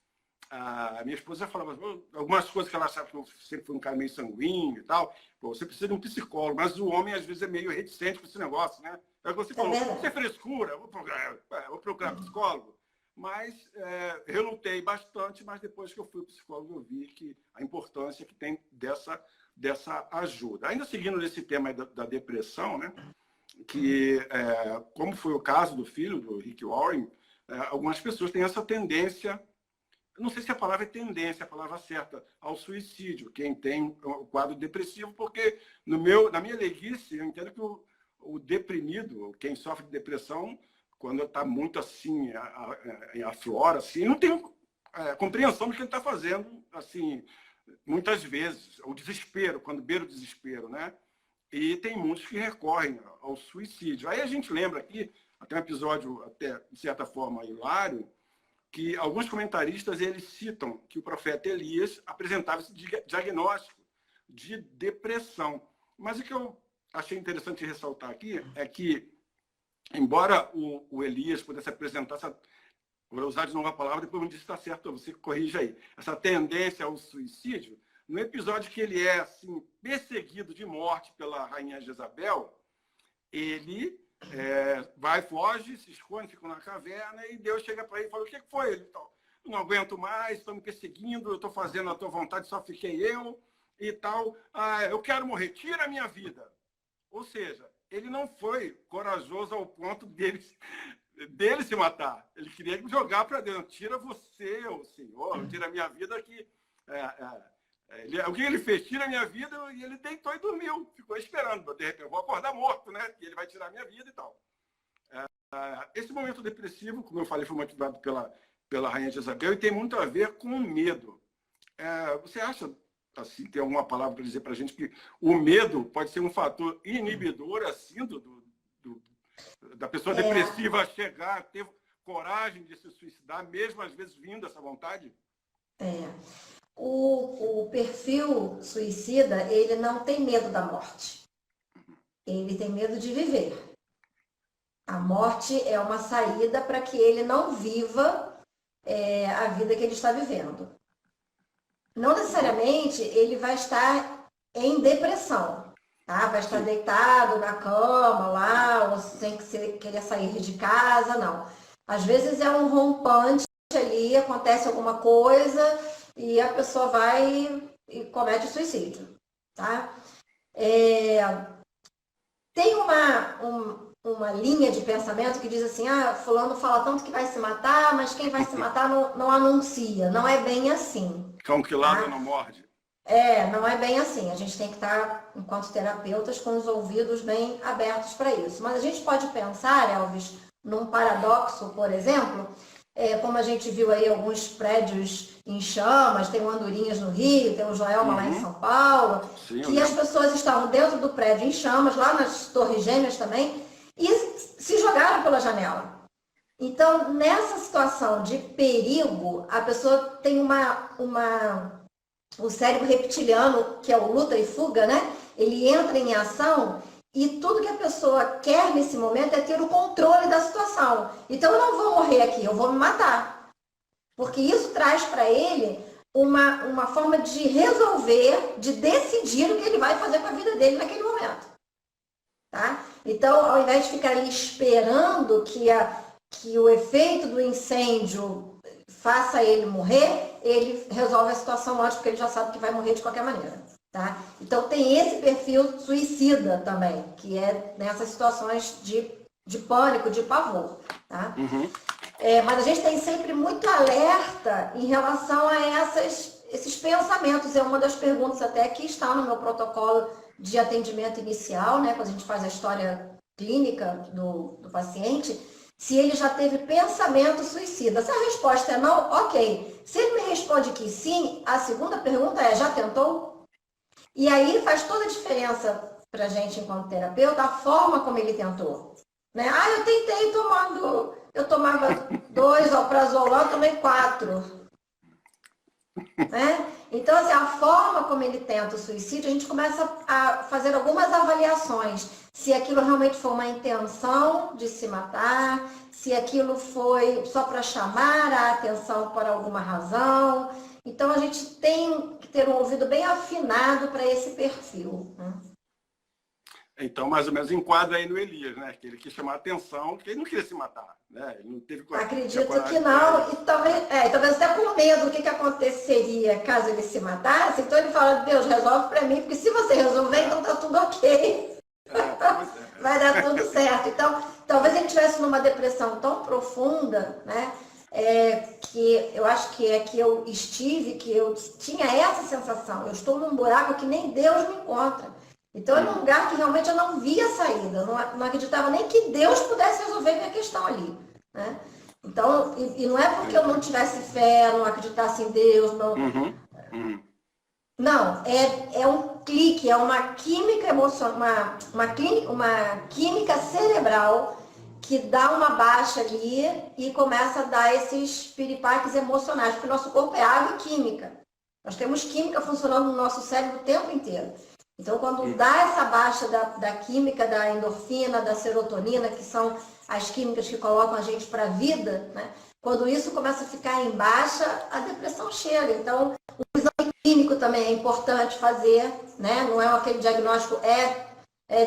[SPEAKER 2] a minha esposa falava algumas coisas que ela achava que eu sempre fui um cara meio sanguíneo e tal. Pô, você precisa de um psicólogo, mas o homem às vezes é meio reticente com esse negócio, né? É o que você falou, isso é frescura, vou procurar psicólogo. mas relutei bastante, mas depois que eu fui psicólogo eu vi que a importância que tem dessa ajuda. Ainda seguindo nesse tema da depressão, né, que, como foi o caso do filho do Rick Warren, algumas pessoas têm essa tendência, não sei se a palavra é tendência, a palavra certa, ao suicídio, quem tem o quadro depressivo, porque na minha leiguice, eu entendo que o deprimido, quem sofre de depressão, quando está muito assim, aflora, assim, não tem compreensão do que ele está fazendo, assim, muitas vezes, o desespero, quando beira o desespero, né? E tem muitos que recorrem ao suicídio. Aí a gente lembra aqui, até um episódio, até de certa forma, hilário, que alguns comentaristas eles citam que o profeta Elias apresentava esse diagnóstico de depressão. Mas o que eu achei interessante ressaltar aqui é que, embora o Elias pudesse apresentar vou usar de novo a palavra, depois me diz se está certo, você corrija aí, essa tendência ao suicídio, no episódio que ele é assim, perseguido de morte pela rainha Jezabel, ele foge, se esconde, fica na caverna, e Deus chega para ele e fala, o que foi? Ele tal, não aguento mais, estão me perseguindo, eu estou fazendo a tua vontade, só fiquei eu, e tal, eu quero morrer, tira a minha vida. Ou seja, ele não foi corajoso ao ponto dele se matar. Ele queria jogar para Deus. Tira você, ô Senhor, tira a minha vida que... o que ele fez? Tira a minha vida e ele deitou e dormiu. Ficou esperando. De repente, eu vou acordar morto, né? E ele vai tirar a minha vida e tal. Esse momento depressivo, como eu falei, foi motivado pela rainha Jezabel e tem muito a ver com o medo. Você acha, assim, tem alguma palavra para dizer para a gente que o medo pode ser um fator inibidor, assim, da pessoa depressiva chegar, ter coragem de se suicidar, mesmo às vezes vindo essa vontade?
[SPEAKER 1] O perfil suicida, ele não tem medo da morte. Ele tem medo de viver. A morte é uma saída para que ele não viva a vida que ele está vivendo. Não necessariamente ele vai estar em depressão. Tá? Vai estar deitado na cama lá, ou sem querer sair de casa, não. Às vezes é um rompante ali, acontece alguma coisa e a pessoa vai e comete suicídio. Tá? Tem uma linha de pensamento que diz assim, fulano fala tanto que vai se matar, mas quem vai se matar não anuncia. Não é bem assim.
[SPEAKER 2] Cão que ladra não morde.
[SPEAKER 1] Não é bem assim. A gente tem que estar, enquanto terapeutas, com os ouvidos bem abertos para isso. Mas a gente pode pensar, Elvis, num paradoxo, por exemplo, como a gente viu aí alguns prédios em chamas, tem o Andorinhas no Rio, tem o Joelma lá em São Paulo,
[SPEAKER 2] Sim,
[SPEAKER 1] que as pessoas estavam dentro do prédio em chamas, lá nas Torres Gêmeas também, e se jogaram pela janela. Então, nessa situação de perigo, a pessoa tem o cérebro reptiliano, que é o luta e fuga, né? Ele entra em ação e tudo que a pessoa quer nesse momento é ter o controle da situação. Então, eu não vou morrer aqui, eu vou me matar. Porque isso traz para ele uma forma de resolver, de decidir o que ele vai fazer com a vida dele naquele momento. Tá? Então, ao invés de ficar ali esperando que o efeito do incêndio faça ele morrer, ele resolve a situação antes, porque ele já sabe que vai morrer de qualquer maneira. Tá? Então, tem esse perfil suicida também, que é nessas situações de pânico, de pavor. Tá? Mas a gente tem sempre muito alerta em relação a esses pensamentos. É uma das perguntas até que está no meu protocolo de atendimento inicial, né, quando a gente faz a história clínica do paciente, se ele já teve pensamento suicida. Se a resposta é não, ok. Se ele me responde que sim, a segunda pergunta é, já tentou? E aí faz toda a diferença para a gente, enquanto terapeuta, a forma como ele tentou. Né? Eu tentei eu tomava 2 alprazolam, tomei 4. Né? Então, assim, a forma como ele tenta o suicídio, a gente começa a fazer algumas avaliações. Se aquilo realmente foi uma intenção de se matar, se aquilo foi só para chamar a atenção por alguma razão. Então, a gente tem que ter um ouvido bem afinado para esse perfil. Né?
[SPEAKER 2] Então, mais ou menos, enquadra aí no Elias, né? Que ele quis chamar a atenção, que ele não queria se matar, né? Ele não teve coragem.
[SPEAKER 1] Acredito que não, e talvez até por medo do que aconteceria caso ele se matasse. Então ele fala, Deus, resolve para mim, porque se você resolver, então tá tudo ok. Vai dar tudo certo. Então, talvez ele estivesse numa depressão tão profunda, né? Que eu acho que é que eu estive, que eu tinha essa sensação. Eu estou num buraco que nem Deus me encontra. Então, era um lugar que realmente eu não via saída. Não acreditava nem que Deus pudesse resolver minha questão ali, né? Então, e não é porque eu não tivesse fé, não acreditasse em Deus, não. Não, é um clique, é uma química emocional, uma química cerebral que dá uma baixa ali e começa a dar esses piripaques emocionais, porque o nosso corpo é água e química. Nós temos química funcionando no nosso cérebro o tempo inteiro. Então, quando dá essa baixa da química, da endorfina, da serotonina, que são as químicas que colocam a gente para a vida, né? Quando isso começa a ficar em baixa, a depressão chega. Então, o exame clínico também é importante fazer, né? Não é aquele diagnóstico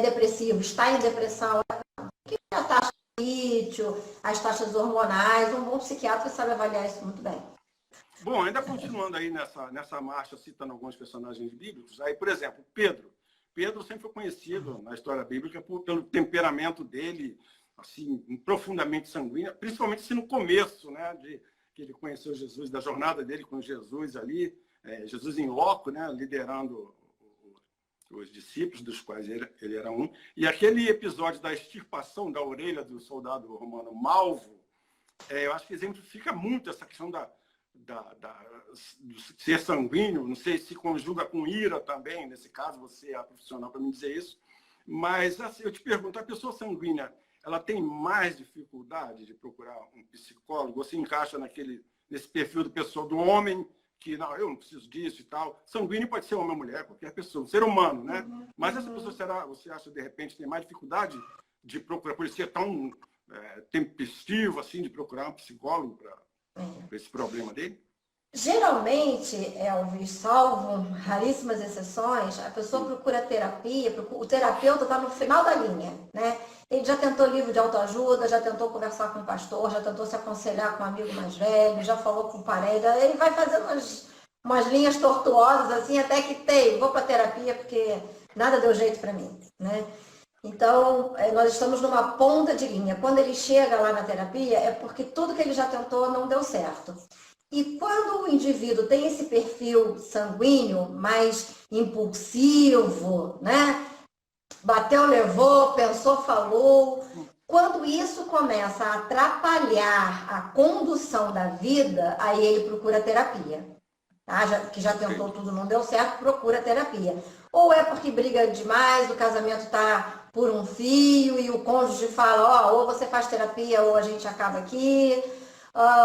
[SPEAKER 1] depressivo, está em depressão. Que é a taxa de lítio, as taxas hormonais, um bom psiquiatra sabe avaliar isso muito bem.
[SPEAKER 2] Bom, ainda continuando aí nessa marcha, citando alguns personagens bíblicos, aí, por exemplo, Pedro. Pedro sempre foi conhecido na história bíblica pelo temperamento dele, assim, profundamente sanguíneo, principalmente assim, no começo, né, que ele conheceu Jesus, da jornada dele com Jesus ali, Jesus em loco, né, liderando os discípulos, dos quais ele era um. E aquele episódio da extirpação da orelha do soldado romano Malvo, eu acho que exemplifica muito essa questão do ser sanguíneo. Não sei se conjuga com ira também, nesse caso, você é a profissional para me dizer isso. Mas assim, eu te pergunto, a pessoa sanguínea, ela tem mais dificuldade de procurar um psicólogo? Você encaixa nesse perfil do homem que, não, eu não preciso disso e tal. Sanguíneo pode ser homem ou mulher, qualquer pessoa, um ser humano, né? Mas essa pessoa, você acha, de repente, tem mais dificuldade de procurar, por ser tão tempestivo, assim, de procurar um psicólogo para esse problema dele?
[SPEAKER 1] Geralmente, Elvis, salvo raríssimas exceções, a pessoa procura terapia, o terapeuta está no final da linha, né? Ele já tentou livro de autoajuda, já tentou conversar com o pastor, já tentou se aconselhar com um amigo mais velho, já falou com o parente, ele vai fazendo umas linhas tortuosas, assim, até que vou para terapia porque nada deu jeito para mim, né? Então, nós estamos numa ponta de linha. Quando ele chega lá na terapia, é porque tudo que ele já tentou não deu certo. E quando o indivíduo tem esse perfil sanguíneo, mais impulsivo, né? Bateu, levou, pensou, falou. Quando isso começa a atrapalhar a condução da vida, aí ele procura terapia. Tá? Que já tentou tudo, não deu certo, procura terapia. Ou é porque briga demais, o casamento está por um fio e o cônjuge fala, ou você faz terapia ou a gente acaba aqui.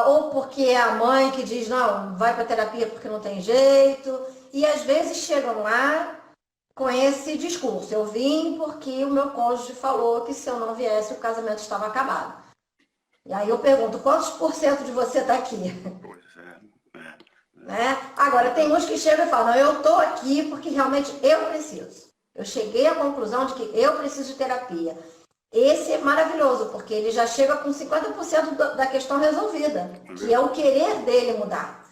[SPEAKER 1] Ou porque é a mãe que diz, não, vai para terapia porque não tem jeito. E às vezes chegam lá com esse discurso. Eu vim porque o meu cônjuge falou que se eu não viesse o casamento estava acabado. E aí eu pergunto, quantos % de você está aqui?
[SPEAKER 2] Pois é.
[SPEAKER 1] Né? Agora, tem uns que chegam e falam, não, eu estou aqui porque realmente eu preciso. Eu cheguei à conclusão de que eu preciso de terapia. Esse é maravilhoso, porque ele já chega com 50% da questão resolvida, que é o querer dele mudar.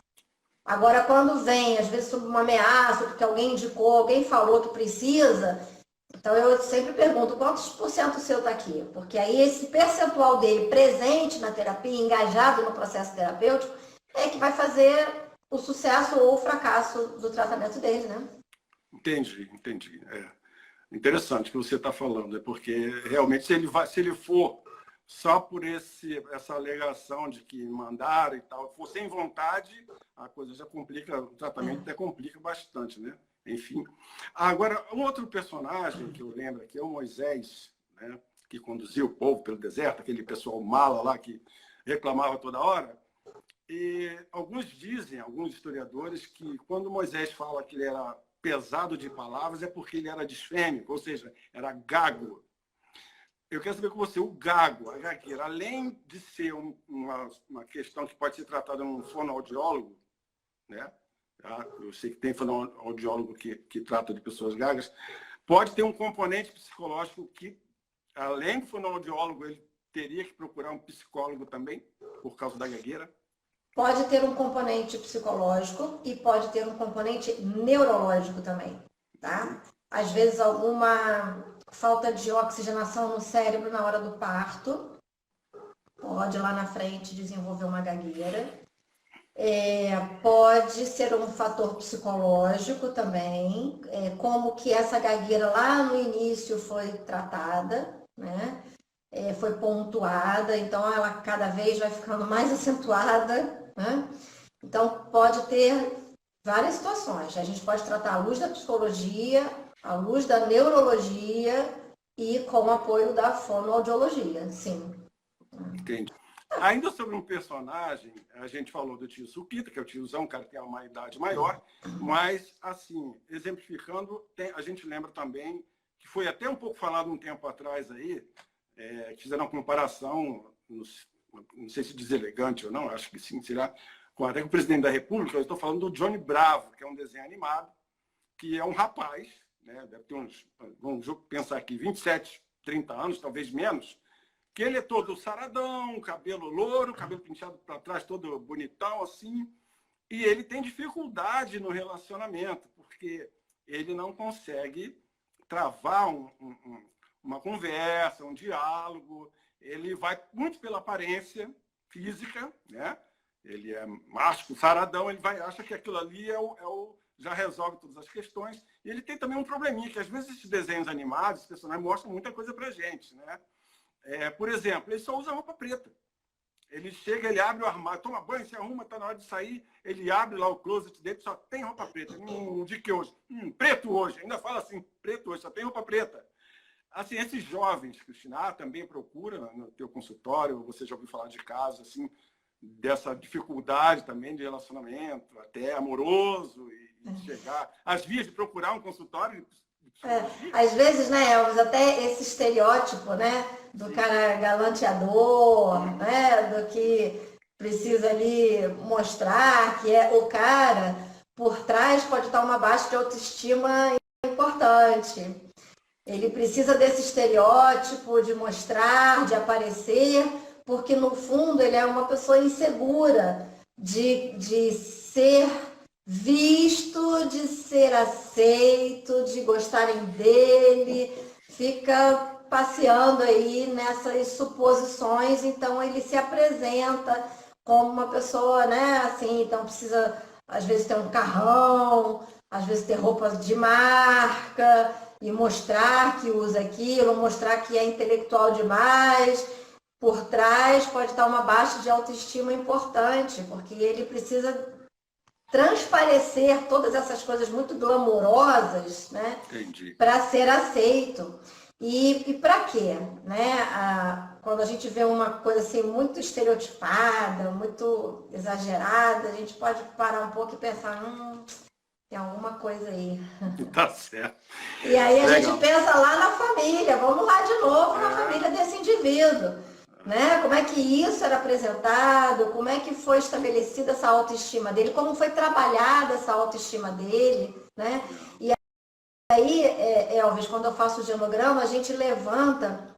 [SPEAKER 1] Agora, quando vem, às vezes, sob uma ameaça, porque alguém indicou, alguém falou que precisa, então eu sempre pergunto, quantos % seu está aqui? Porque aí esse percentual dele presente na terapia, engajado no processo terapêutico, é que vai fazer o sucesso ou o fracasso do tratamento dele, né?
[SPEAKER 2] Entendi. Interessante o que você está falando, porque realmente se ele for só por essa alegação de que mandaram e tal, for sem vontade, a coisa já complica, o tratamento até complica bastante, né? Enfim. Agora, um outro personagem que eu lembro aqui é o Moisés, né? Que conduziu o povo pelo deserto, aquele pessoal mala lá que reclamava toda hora. E alguns historiadores, que quando Moisés fala que ele era pesado de palavras é porque ele era disfêmico, ou seja, era gago. Eu quero saber com você, o gago, a gagueira, além de ser uma questão que pode ser tratada num fonoaudiólogo, né? Eu sei que tem fonoaudiólogo que trata de pessoas gagas, Pode ter um componente psicológico que, além do fonoaudiólogo, ele teria que procurar um psicólogo também, por causa da gagueira?
[SPEAKER 1] Pode ter um componente psicológico e pode ter um componente neurológico também, tá? Às vezes alguma falta de oxigenação no cérebro na hora do parto pode lá na frente desenvolver uma gagueira. Pode ser um fator psicológico também, como que essa gagueira lá no início foi tratada, né? Foi pontuada, então ela cada vez vai ficando mais acentuada, né? Então pode ter várias situações. A gente pode tratar à luz da psicologia, à luz da neurologia e com o apoio da fonoaudiologia, sim.
[SPEAKER 2] Entendi. Ainda sobre um personagem, a gente falou do tio Suquita, que é o tiozão, o cara tem uma idade maior, mas, assim, exemplificando, a gente lembra também, que foi até um pouco falado um tempo atrás aí, fizeram uma comparação, não sei se deselegante ou não, acho que sim, será, até com o presidente da República. Eu estou falando do Johnny Bravo, que é um desenho animado, que é um rapaz, né, deve ter uns, vamos pensar aqui, 27, 30 anos, talvez menos, que ele é todo saradão, cabelo louro, cabelo penteado para trás, todo bonitão, assim, e ele tem dificuldade no relacionamento, porque ele não consegue travar uma conversa, um diálogo, ele vai muito pela aparência física, né? Ele é macho, saradão, ele acha que aquilo ali já resolve todas as questões, e ele tem também um probleminha, que às vezes esses desenhos animados, os personagens mostram muita coisa pra gente, né? Por exemplo, ele só usa roupa preta. Ele chega, ele abre o armário, toma banho, se arruma, está na hora de sair, ele abre lá o closet dele, só tem roupa preta. De que hoje? Preto hoje. Ainda fala assim, preto hoje, só tem roupa preta. Assim, esses jovens, Cristina, também procura no teu consultório, você já ouviu falar de casos, assim, dessa dificuldade também de relacionamento, até amoroso, e chegar, às vias de procurar um consultório.
[SPEAKER 1] Às vezes, né, Elvis, até esse estereótipo, né, do cara galanteador, né, do que precisa ali mostrar que é o cara, por trás pode estar uma baixa de autoestima importante. Ele precisa desse estereótipo de mostrar, de aparecer, porque no fundo ele é uma pessoa insegura de ser visto, de ser aceito, de gostarem dele, fica passeando aí nessas suposições, então ele se apresenta como uma pessoa, né, assim, então precisa às vezes ter um carrão, às vezes ter roupas de marca e mostrar que usa aquilo, mostrar que é intelectual demais. Por trás pode estar uma baixa de autoestima importante, porque ele precisa transparecer todas essas coisas muito glamourosas, né, para ser aceito. E para quê? Né? Quando a gente vê uma coisa assim muito estereotipada, muito exagerada, a gente pode parar um pouco e pensar, tem alguma coisa aí.
[SPEAKER 2] Tá certo.
[SPEAKER 1] E aí a gente pensa lá na família, vamos lá de novo na família desse indivíduo. Né? Como é que isso era apresentado, como é que foi estabelecida essa autoestima dele, como foi trabalhada essa autoestima dele, né? E aí, Elvis, quando eu faço o genograma, a gente levanta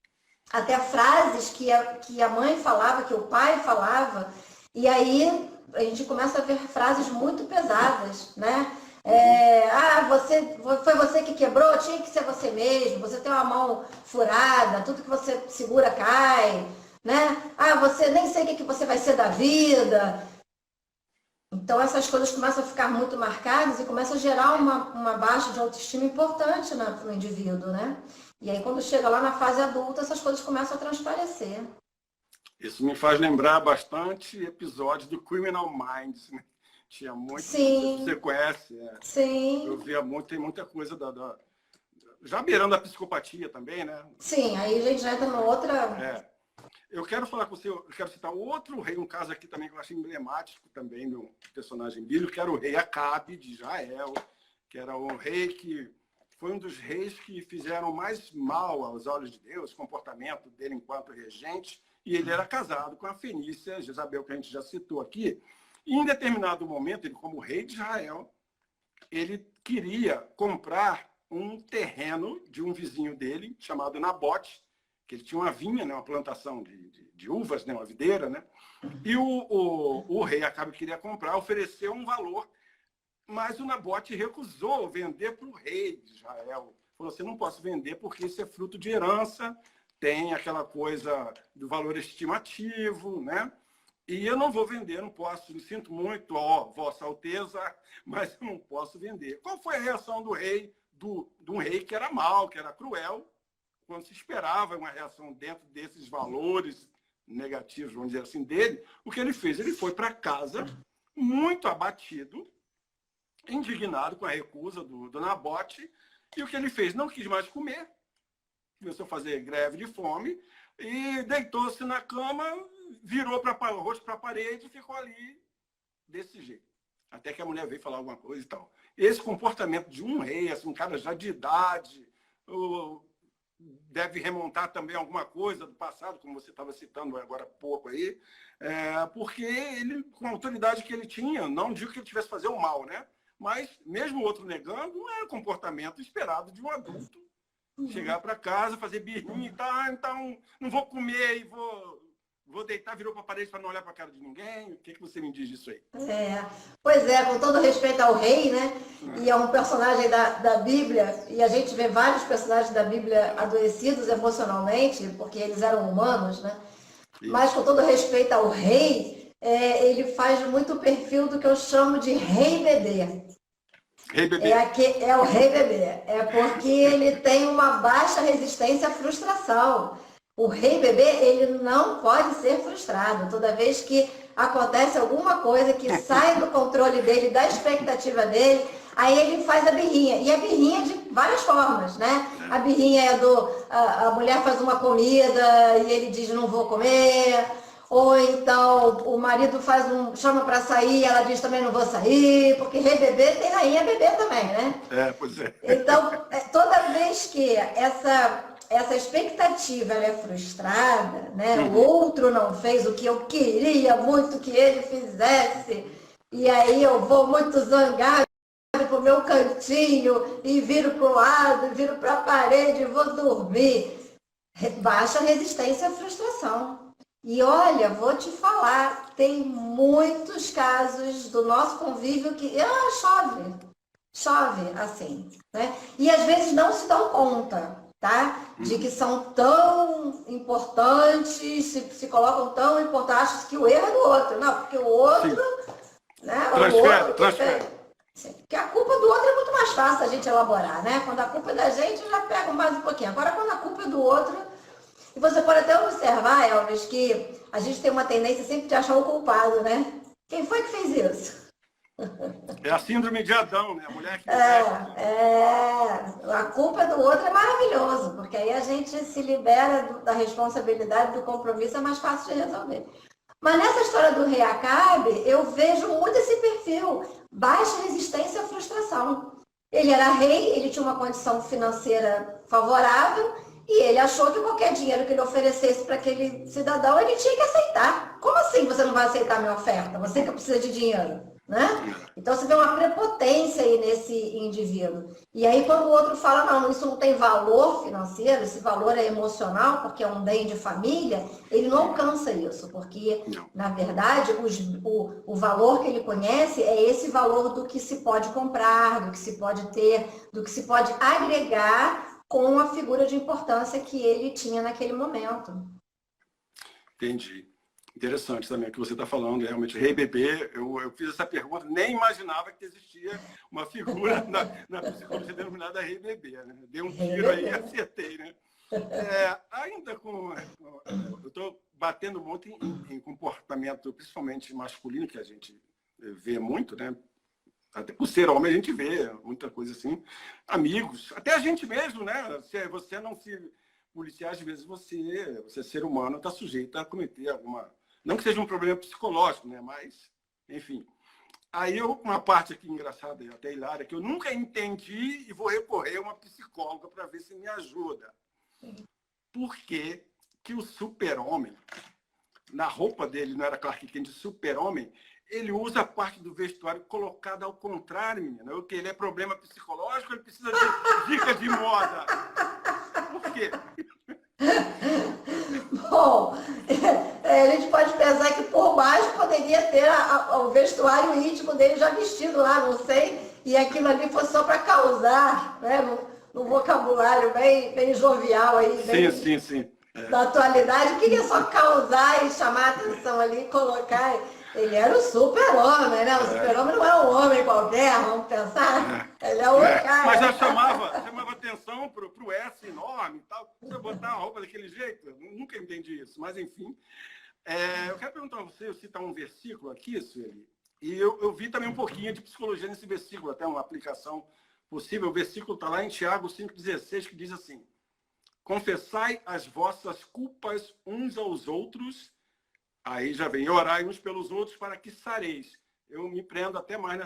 [SPEAKER 1] até frases que a mãe falava, que o pai falava, e aí a gente começa a ver frases muito pesadas, né? Foi você que quebrou, tinha que ser você mesmo, você tem uma mão furada, tudo que você segura cai, né? Você nem sei o que você vai ser da vida. Então essas coisas começam a ficar muito marcadas e começam a gerar uma baixa de autoestima importante no indivíduo, né? E aí quando chega lá na fase adulta, essas coisas começam a transparecer.
[SPEAKER 2] Isso me faz lembrar bastante episódios do Criminal Minds, né? Tinha muito,
[SPEAKER 1] sim,
[SPEAKER 2] você conhece.
[SPEAKER 1] Sim.
[SPEAKER 2] Eu via muito, tem muita coisa já beirando a psicopatia também, né?
[SPEAKER 1] Sim, aí a gente já entra numa outra...
[SPEAKER 2] Eu quero falar com você, eu quero citar outro rei, um caso aqui também que eu acho emblemático também do personagem bíblico, que era o rei Acabe de Israel, que era um rei que foi um dos reis que fizeram mais mal aos olhos de Deus, o comportamento dele enquanto regente, e ele era casado com a fenícia Jezabel, que a gente já citou aqui. E em determinado momento, ele como rei de Israel, ele queria comprar um terreno de um vizinho dele, chamado Nabote, que ele tinha uma vinha, né, uma plantação de uvas, né, uma videira, né? E o rei Acabe queria comprar, ofereceu um valor, mas o Nabote recusou vender para o rei de Israel. Falou assim, não posso vender porque isso é fruto de herança, tem aquela coisa do valor estimativo, né? E eu não vou vender, não posso, me sinto muito, ó, Vossa Alteza, mas eu não posso vender. Qual foi a reação do rei, de um rei que era mau, que era cruel, quando se esperava uma reação dentro desses valores negativos, vamos dizer assim, dele? O que ele fez? Ele foi para casa muito abatido, indignado com a recusa do Nabote, e o que ele fez? Não quis mais comer, começou a fazer greve de fome, e deitou-se na cama, virou o rosto para a parede e ficou ali desse jeito. Até que a mulher veio falar alguma coisa e tal. Esse comportamento de um rei, assim, um cara já de idade, deve remontar também alguma coisa do passado, como você estava citando agora há pouco aí, porque ele, com a autoridade que ele tinha, não digo que ele tivesse fazer o mal, né? Mas, mesmo o outro negando, não era comportamento esperado de um adulto. Chegar para casa, fazer birrinha e tá, então não vou comer e vou deitar, virou para a parede para não olhar para a cara de ninguém. O que você me diz disso aí?
[SPEAKER 1] Pois é, com todo respeito ao rei, né? E é um personagem da Bíblia, e a gente vê vários personagens da Bíblia adoecidos emocionalmente, porque eles eram humanos, né? Isso. Mas com todo respeito ao rei, ele faz muito o perfil do que eu chamo de rei bebê.
[SPEAKER 2] Rei bebê.
[SPEAKER 1] É o rei bebê. É porque ele tem uma baixa resistência à frustração. O rei bebê, ele não pode ser frustrado. Toda vez que acontece alguma coisa que sai do controle dele, da expectativa dele, aí ele faz a birrinha. E a birrinha de várias formas, né? A birrinha é a mulher faz uma comida e ele diz, não vou comer. Ou então o marido chama para sair, ela diz também não vou sair, porque rei bebê tem rainha bebê também, né?
[SPEAKER 2] Pois é.
[SPEAKER 1] Então, toda vez que essa expectativa ela é frustrada, né? O outro não fez o que eu queria muito que ele fizesse, e aí eu vou muito zangado para o meu cantinho e viro para o lado, viro para a parede e vou dormir. Baixa resistência à frustração. E olha, vou te falar, tem muitos casos do nosso convívio que chove assim, né? E às vezes não se dão conta, tá? De que são tão importantes, se colocam tão importantes, acham que o erro é do outro. Não, porque o outro, né?
[SPEAKER 2] Transfere.
[SPEAKER 1] Porque a culpa do outro é muito mais fácil a gente elaborar, né? Quando a culpa é da gente, eu já pego mais um pouquinho. Agora, quando a culpa é do outro... E você pode até observar, Elvis, que a gente tem uma tendência sempre de achar o culpado, né? Quem foi que fez isso?
[SPEAKER 2] É a síndrome de Adão, né? A mulher que
[SPEAKER 1] a culpa do outro é maravilhoso, porque aí a gente se libera da responsabilidade, do compromisso, é mais fácil de resolver. Mas nessa história do rei Acabe, eu vejo muito esse perfil, baixa resistência à frustração. Ele era rei, ele tinha uma condição financeira favorável, e ele achou que qualquer dinheiro que ele oferecesse para aquele cidadão, ele tinha que aceitar. Como assim você não vai aceitar a minha oferta? Você que precisa de dinheiro, né? Então você vê uma prepotência aí nesse indivíduo. E aí quando o outro fala, não, isso não tem valor financeiro, esse valor é emocional, porque é um bem de família, ele não alcança isso, porque, na verdade, o valor que ele conhece é esse valor do que se pode comprar, do que se pode ter, do que se pode agregar com a figura de importância que ele tinha naquele momento.
[SPEAKER 2] Entendi. Interessante também o que você está falando, realmente. Rei bebê, eu fiz essa pergunta, nem imaginava que existia uma figura na psicologia denominada rei bebê, né? Dei um tiro aí e acertei, né? Ainda eu estou batendo muito em comportamento, principalmente masculino, que a gente vê muito, né? Até por ser homem a gente vê muita coisa assim. Amigos, até a gente mesmo, né? Se você não se policiar, às vezes você ser humano, está sujeito a cometer alguma... Não que seja um problema psicológico, né? Mas, enfim. Aí uma parte aqui engraçada, até hilária, que eu nunca entendi e vou recorrer a uma psicóloga para ver se me ajuda. Por que o super-homem, na roupa dele não era Clark Kent, super-homem, ele usa a parte do vestuário colocada ao contrário, menina. O que ele é problema psicológico, ele precisa de dicas de moda. Por quê?
[SPEAKER 1] Bom, a gente pode pensar que por baixo poderia ter o vestuário íntimo dele já vestido lá, não sei, e aquilo ali foi só para causar, né, no vocabulário bem jovial aí, bem
[SPEAKER 2] Sim.
[SPEAKER 1] da atualidade, queria só causar e chamar a atenção ali, colocar. Ele era o super-homem, né? O super-homem não é um homem qualquer, vamos pensar. Ele é o cara.
[SPEAKER 2] Mas já chamava atenção para o S enorme e tal. Você botar a roupa daquele jeito, eu nunca entendi isso. Mas, enfim, eu quero perguntar a você, eu citar um versículo aqui, Sueli, e eu vi também um pouquinho de psicologia nesse versículo, até uma aplicação possível. O versículo está lá em Tiago 5,16, que diz assim: confessai as vossas culpas uns aos outros. Aí já vem, orai uns pelos outros para que sareis. Eu me prendo até mais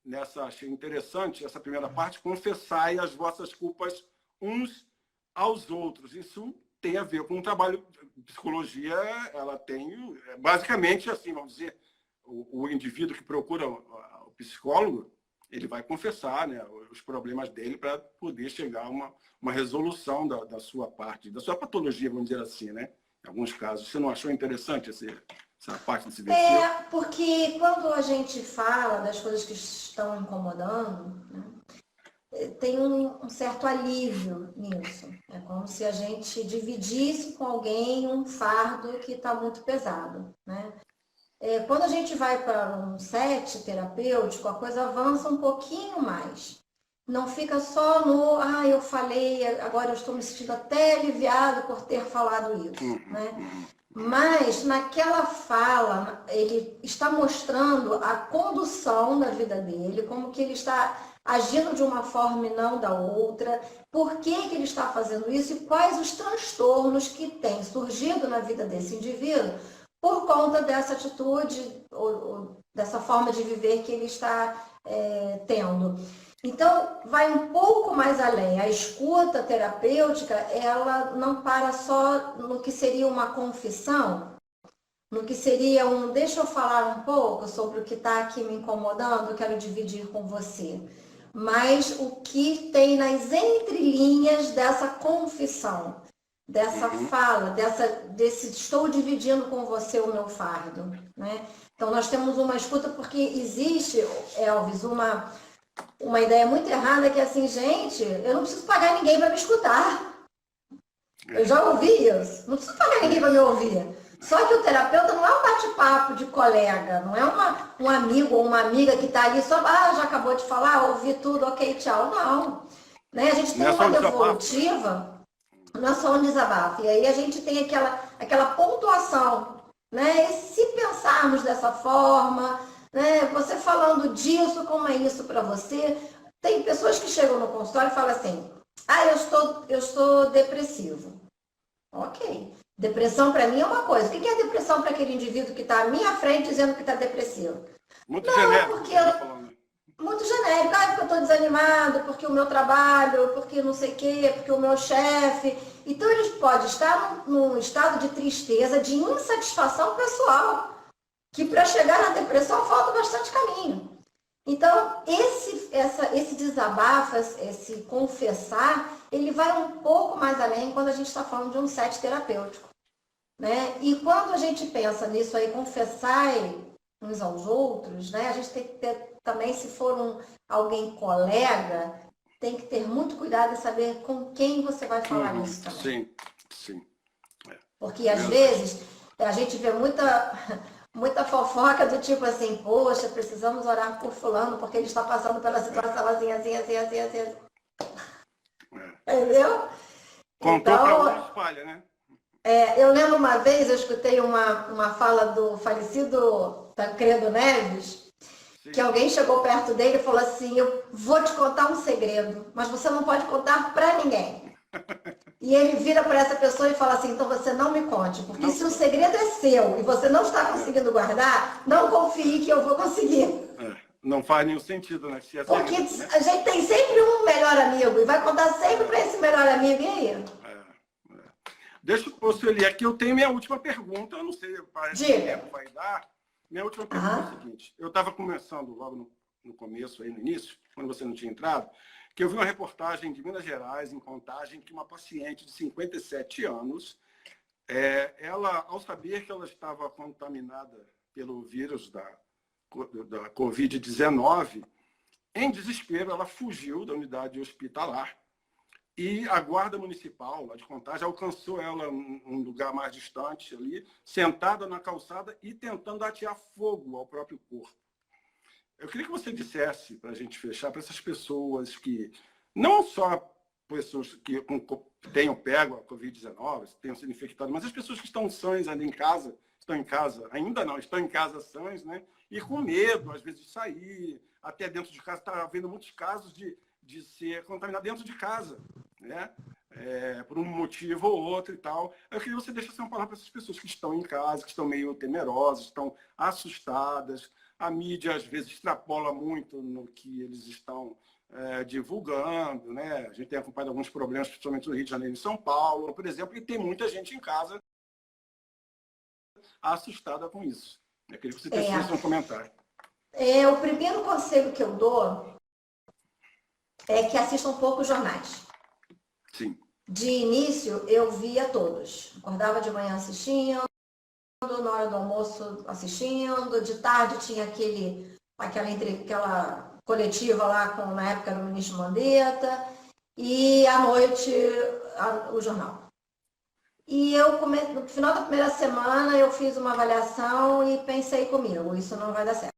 [SPEAKER 2] nessa, achei interessante, essa primeira parte, confessai as vossas culpas uns aos outros. Isso tem a ver com o trabalho de psicologia, ela tem, basicamente, assim, vamos dizer, o indivíduo que procura o psicólogo, ele vai confessar, né, os problemas dele para poder chegar a uma resolução da sua parte, da sua patologia, vamos dizer assim, né? Em alguns casos. Você não achou interessante essa parte desse versículo?
[SPEAKER 1] Porque quando a gente fala das coisas que estão incomodando, né, tem um certo alívio nisso. É como se a gente dividisse com alguém um fardo que está muito pesado, né? Quando a gente vai para um set terapêutico, a coisa avança um pouquinho mais. Não fica só no, eu falei, agora eu estou me sentindo até aliviado por ter falado isso, né? Mas naquela fala, ele está mostrando a condução da vida dele, como que ele está agindo de uma forma e não da outra, por que ele está fazendo isso e quais os transtornos que têm surgido na vida desse indivíduo por conta dessa atitude ou dessa forma de viver que ele está tendo. Então, vai um pouco mais além. A escuta terapêutica, ela não para só no que seria uma confissão, no que seria deixa eu falar um pouco sobre o que está aqui me incomodando, eu quero dividir com você. Mas o que tem nas entrelinhas dessa confissão, dessa fala, desse estou dividindo com você o meu fardo, né? Então, nós temos uma escuta porque existe, Elvis, uma ideia muito errada que é assim, gente, eu não preciso pagar ninguém para me escutar. Eu já ouvi isso. Não preciso pagar ninguém para me ouvir. Só que o terapeuta não é um bate-papo de colega, não é um amigo ou uma amiga que está ali só, já acabou de falar, ouvi tudo, ok, tchau. Não. Né? A gente tem uma devolutiva, não é só um desabafo. E aí a gente tem aquela pontuação. Né? E se pensarmos dessa forma, né? Você falando disso, como é isso para você? Tem pessoas que chegam no consultório e falam assim, eu estou depressivo. Ok. Depressão para mim é uma coisa. O que é depressão para aquele indivíduo que está à minha frente dizendo que está depressivo?
[SPEAKER 2] Muito genérico.
[SPEAKER 1] Muito genérico. Porque eu estou desanimado, porque o meu trabalho, porque não sei o quê, porque o meu chefe. Então, ele pode estar num estado de tristeza, de insatisfação pessoal, que para chegar na depressão falta bastante caminho. Então, esse desabafo, esse confessar, ele vai um pouco mais além quando a gente está falando de um set terapêutico. Né? E quando a gente pensa nisso aí, confessar uns aos outros, né? A gente tem que ter também, se for alguém colega, tem que ter muito cuidado em saber com quem você vai falar isso também.
[SPEAKER 2] Sim.
[SPEAKER 1] Porque às vezes a gente vê muita fofoca do tipo assim, poxa, precisamos orar por fulano porque ele está passando pela situação assim. Entendeu?
[SPEAKER 2] Contou então, para um espalha, né?
[SPEAKER 1] Eu lembro uma vez, eu escutei uma fala do falecido Tancredo Neves, que alguém chegou perto dele e falou assim, eu vou te contar um segredo, mas você não pode contar para ninguém. E ele vira para essa pessoa e fala assim, então você não me conte, porque não, se o segredo é seu e você não está conseguindo guardar, não confie que eu vou conseguir.
[SPEAKER 2] Não faz nenhum sentido, né? Se é
[SPEAKER 1] porque
[SPEAKER 2] segredo, né?
[SPEAKER 1] A gente tem sempre um melhor amigo e vai contar sempre para esse melhor amigo, e aí?
[SPEAKER 2] Deixa eu ler aqui, eu tenho minha última pergunta, eu não sei, parece que o tempo vai dar. Minha última pergunta é a seguinte. Eu estava começando logo no começo, aí no início, quando você não tinha entrado, que eu vi uma reportagem de Minas Gerais, em Contagem, que uma paciente de 57 anos, ela, ao saber que ela estava contaminada pelo vírus da Covid-19, em desespero, ela fugiu da unidade hospitalar e a guarda municipal lá de Contagem alcançou ela em um lugar mais distante ali, sentada na calçada e tentando atear fogo ao próprio corpo. Eu queria que você dissesse, para a gente fechar, para essas pessoas que, não só pessoas que tenham pego a Covid-19, tenham sido infectadas, mas as pessoas que estão sãs ainda em casa, ainda não, estão em casa sãs, né? E com medo, às vezes, de sair, até dentro de casa. Está havendo muitos casos de ser contaminado dentro de casa, né? Por um motivo ou outro e tal. Eu queria que você deixasse uma palavra para essas pessoas que estão em casa, que estão meio temerosas, estão assustadas. A mídia, às vezes, extrapola muito no que eles estão divulgando, né? A gente tem acompanhado alguns problemas, principalmente no Rio de Janeiro e em São Paulo, por exemplo, e tem muita gente em casa assustada com isso. Eu queria que você tecesse um comentário.
[SPEAKER 1] O primeiro conselho que eu dou é que assistam poucos jornais.
[SPEAKER 2] Sim.
[SPEAKER 1] De início, eu via todos. Acordava de manhã assistindo, na hora do almoço assistindo, de tarde tinha aquela coletiva lá, na época do ministro Mandetta, e à noite o jornal. E no final da primeira semana, eu fiz uma avaliação e pensei comigo, isso não vai dar certo.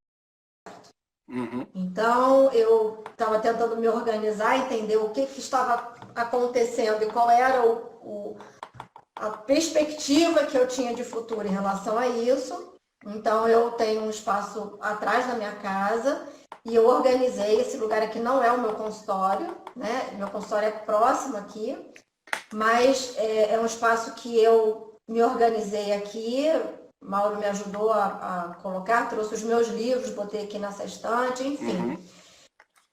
[SPEAKER 2] Uhum.
[SPEAKER 1] Então, eu estava tentando me organizar, entender o que estava acontecendo e qual era a perspectiva que eu tinha de futuro em relação a isso. Então, eu tenho um espaço atrás da minha casa e eu organizei esse lugar aqui, não é o meu consultório, né? Meu consultório é próximo aqui, mas é um espaço que eu me organizei aqui. Mauro me ajudou a colocar, trouxe os meus livros, botei aqui nessa estante, enfim,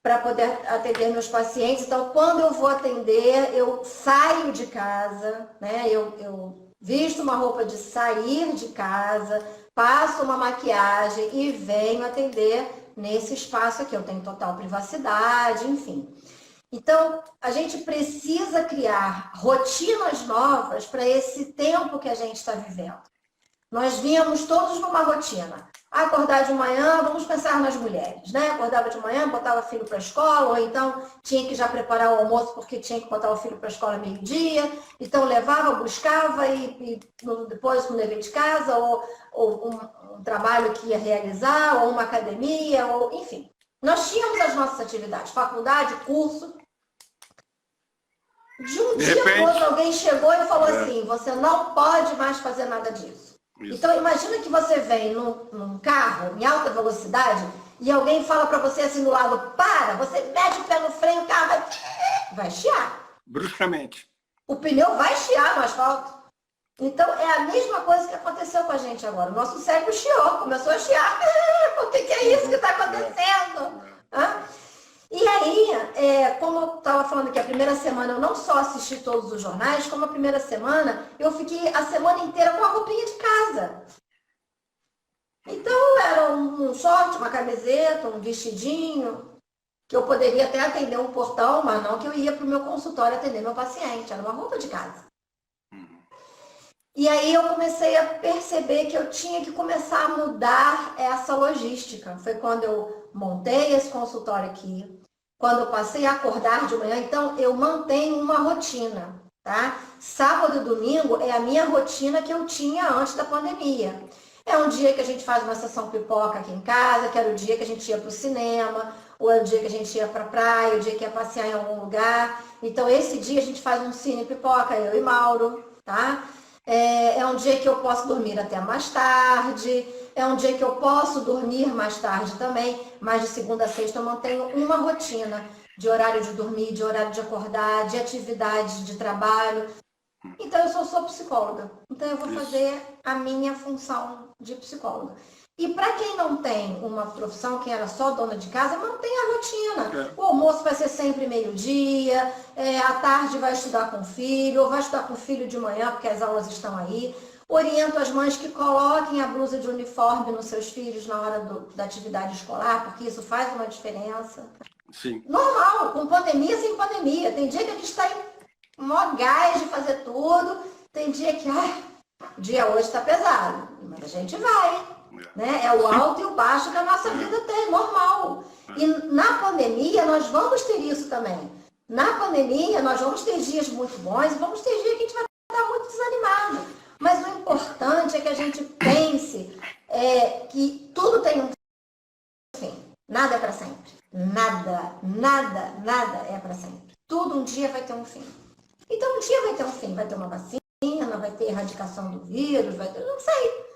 [SPEAKER 1] para poder atender meus pacientes. Então, quando eu vou atender, eu saio de casa, né? Eu visto uma roupa de sair de casa, passo uma maquiagem e venho atender nesse espaço aqui. Eu tenho total privacidade, enfim. Então, a gente precisa criar rotinas novas para esse tempo que a gente está vivendo. Nós vínhamos todos numa rotina. Acordar de manhã, vamos pensar nas mulheres, né? Acordava de manhã, botava o filho para a escola, ou então tinha que já preparar o almoço porque tinha que botar o filho para a escola meio-dia. Então levava, buscava e depois um dever de casa, ou um trabalho que ia realizar, ou uma academia, ou enfim. Nós tínhamos as nossas atividades, faculdade, curso. De um dia para o outro, alguém chegou e falou assim, você não pode mais fazer nada disso. Isso. Então, imagina que você vem num carro em alta velocidade e alguém fala para você assim do lado, para, você mete o pé no freio, o carro vai chiar.
[SPEAKER 2] Bruscamente.
[SPEAKER 1] O pneu vai chiar no asfalto. Então, é a mesma coisa que aconteceu com a gente agora. O nosso cérebro chiou, começou a chiar. O que é isso que está acontecendo? E aí, como eu estava falando que a primeira semana eu não só assisti todos os jornais, como a primeira semana eu fiquei a semana inteira com a roupinha de casa. Então era um short, uma camiseta, um vestidinho, que eu poderia até atender um portão, mas não que eu ia para o meu consultório atender meu paciente, era uma roupa de casa. E aí eu comecei a perceber que eu tinha que começar a mudar essa logística. Foi quando eu montei esse consultório aqui, quando eu passei a acordar de manhã, então eu mantenho uma rotina, tá? Sábado e domingo é a minha rotina que eu tinha antes da pandemia. É um dia que a gente faz uma sessão pipoca aqui em casa, que era o dia que a gente ia para o cinema, ou é o dia que a gente ia para a praia, o dia que ia passear em algum lugar. Então esse dia a gente faz um cine pipoca, eu e Mauro, tá? É um dia que eu posso dormir até mais tarde, é um dia que eu posso dormir mais tarde também, mas de segunda a sexta eu mantenho uma rotina de horário de dormir, de horário de acordar, de atividade de trabalho. Então eu sou psicóloga, então eu vou fazer a minha função de psicóloga. E para quem não tem uma profissão, quem era só dona de casa, mantém a rotina. O almoço vai ser sempre meio-dia, à tarde vai estudar com o filho, ou vai estudar com o filho de manhã, porque as aulas estão aí. Oriento as mães que coloquem a blusa de uniforme nos seus filhos na hora da atividade escolar, porque isso faz uma diferença.
[SPEAKER 2] Sim.
[SPEAKER 1] Normal, com pandemia, sem pandemia. Tem dia que a gente está em maior gás de fazer tudo, tem dia que, o dia hoje está pesado, mas a gente vai. Né? É o alto e o baixo que a nossa vida tem, normal. E na pandemia nós vamos ter isso também. Na pandemia nós vamos ter dias muito bons e vamos ter dias que a gente vai estar muito desanimado. Mas o importante é que a gente pense que tudo tem um fim. Nada é para sempre. Nada, nada, nada é para sempre. Tudo um dia vai ter um fim. Então um dia vai ter um fim. Vai ter uma vacina, vai ter erradicação do vírus, vai ter... Não sei.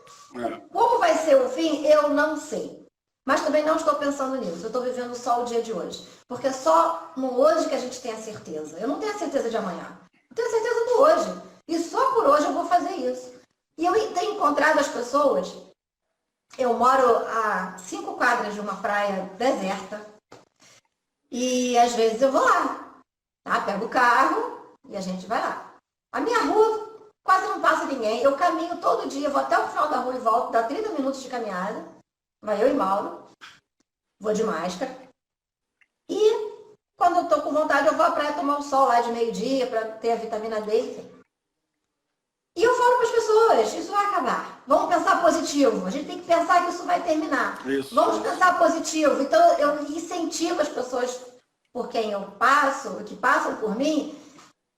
[SPEAKER 1] Como vai ser o fim, eu não sei. Mas também não estou pensando nisso. Eu estou vivendo só o dia de hoje. Porque é só no hoje que a gente tem a certeza. Eu não tenho a certeza de amanhã. Eu tenho a certeza do hoje. E só por hoje eu vou fazer isso. E eu tenho encontrado as pessoas. Eu moro a 5 quadras de uma praia deserta. E às vezes eu vou lá. Tá? Pego o carro e a gente vai lá. A minha rua quase não passa ninguém. Eu caminho todo dia, vou até o final da rua e volto, dá 30 minutos de caminhada. Vai eu e Mauro. Vou de máscara. E quando eu tô com vontade, eu vou à praia tomar um sol lá de meio-dia para ter a vitamina D. E eu falo para as pessoas, isso vai acabar. Vamos pensar positivo. A gente tem que pensar que isso vai terminar.
[SPEAKER 2] Isso.
[SPEAKER 1] Vamos pensar positivo. Então eu incentivo as pessoas por quem eu passo, que passam por mim,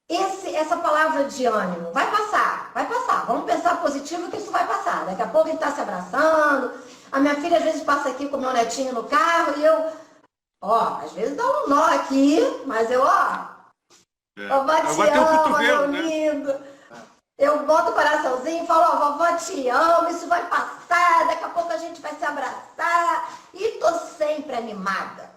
[SPEAKER 1] essa palavra de ânimo. Vai passar, vai passar. Vamos pensar positivo que isso vai passar. Daqui a pouco a gente está se abraçando. A minha filha às vezes passa aqui com o meu netinho no carro e eu, às vezes dá um nó aqui, mas eu, vovó te ama, meu lindo. Eu boto o coraçãozinho e falo, vovó te amo, isso vai passar, daqui a pouco a gente vai se abraçar. E tô sempre animada.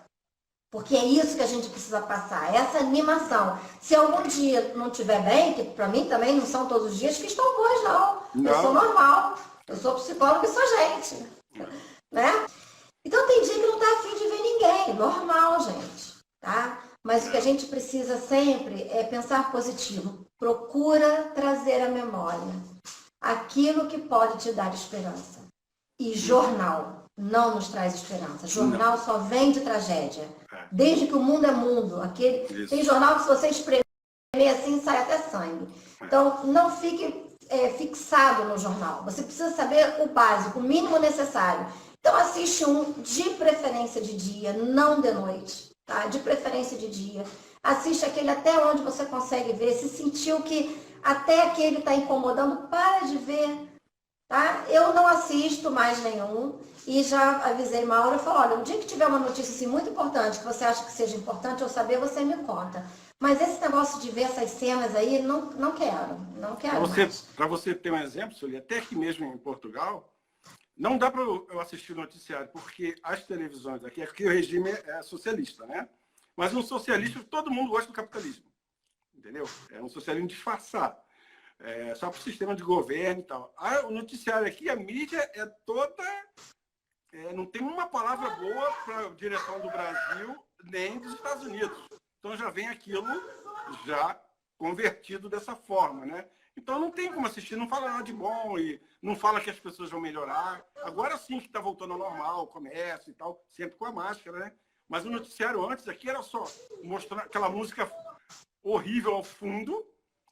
[SPEAKER 1] Porque é isso que a gente precisa passar, essa animação. Se algum dia não estiver bem, que para mim também não são todos os dias que estão bons, não. Eu sou normal, eu sou psicóloga e sou gente. Né? Então tem dia que não tá afim de ver ninguém, normal, gente. Tá? Mas o que a gente precisa sempre é pensar positivo. Procura trazer à memória aquilo que pode te dar esperança. E jornal não nos traz esperança. Jornal só vem de tragédia. Desde que o mundo é mundo. Tem jornal que se você espremer assim, sai até sangue. Então, não fique fixado no jornal. Você precisa saber o básico, o mínimo necessário. Então, assiste um de preferência de dia, não de noite. Tá? De preferência de dia. Assiste aquele até onde você consegue ver. Se sentiu que até aquele está incomodando, para de ver. Tá? Eu não assisto mais nenhum e já avisei Mauro, eu falo, olha, um dia que tiver uma notícia assim, muito importante, que você acha que seja importante eu saber, você me conta. Mas esse negócio de ver essas cenas aí, não quero.
[SPEAKER 2] Para você ter um exemplo, Sueli, até aqui mesmo em Portugal, não dá para eu assistir o noticiário, porque as televisões aqui o regime é socialista, né? Mas um socialista, todo mundo gosta do capitalismo, entendeu? É um socialismo disfarçado. Só para o sistema de governo e tal. O noticiário aqui, a mídia é toda... não tem uma palavra boa para a direção do Brasil, nem dos Estados Unidos. Então já vem aquilo já convertido dessa forma, né? Então não tem como assistir, não fala nada de bom e não fala que as pessoas vão melhorar. Agora sim que está voltando ao normal, o comércio e tal, sempre com a máscara, né? Mas o noticiário antes aqui era só mostrando aquela música horrível ao fundo,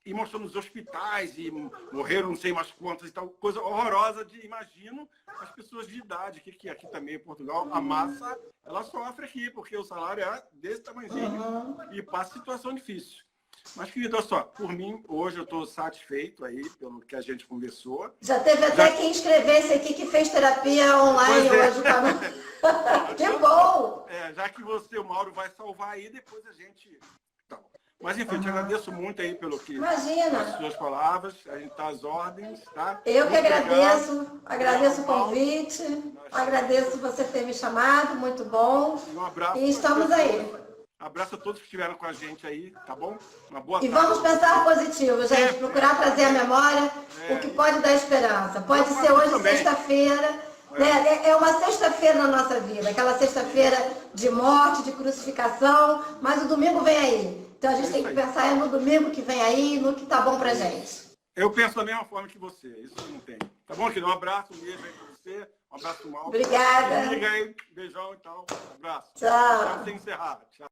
[SPEAKER 2] e mostrando os hospitais, e morreram não sei mais quantas e tal, coisa horrorosa de, imagino, as pessoas de idade, que aqui também em Portugal, a massa, ela sofre aqui, porque o salário é desse tamanhozinho e passa situação difícil. Mas, querida, olha só, por mim, hoje eu estou satisfeito aí pelo que a gente conversou.
[SPEAKER 1] Já teve até quem inscrevesse aqui que fez terapia online hoje. Tá? Que bom!
[SPEAKER 2] Já que você, o Mauro, vai salvar aí, depois a gente... Mas, enfim, eu te agradeço muito aí pelo que...
[SPEAKER 1] Imagina!
[SPEAKER 2] As suas palavras, a gente está às ordens, tá?
[SPEAKER 1] Eu que agradeço, agradeço o convite, agradeço você ter me chamado, muito bom.
[SPEAKER 2] Um abraço.
[SPEAKER 1] E estamos aí.
[SPEAKER 2] Abraço a todos que estiveram com a gente aí, tá bom? Uma boa
[SPEAKER 1] tarde. E vamos pensar positivo, gente, procurar trazer à memória o que pode dar esperança. Pode ser hoje sexta-feira. É uma sexta-feira na nossa vida, aquela sexta-feira de morte, de crucificação, mas o domingo vem aí. Então a gente tem que pensar no domingo que vem aí, no que tá bom pra gente.
[SPEAKER 2] Eu penso da mesma forma que você, isso não tem. Tá bom, querido? Um abraço, um beijo aí pra você, um abraço, Mauro.
[SPEAKER 1] Obrigada.
[SPEAKER 2] Liga aí, beijão, então, um abraço.
[SPEAKER 1] Tchau.
[SPEAKER 2] Até você encerrar. Tchau.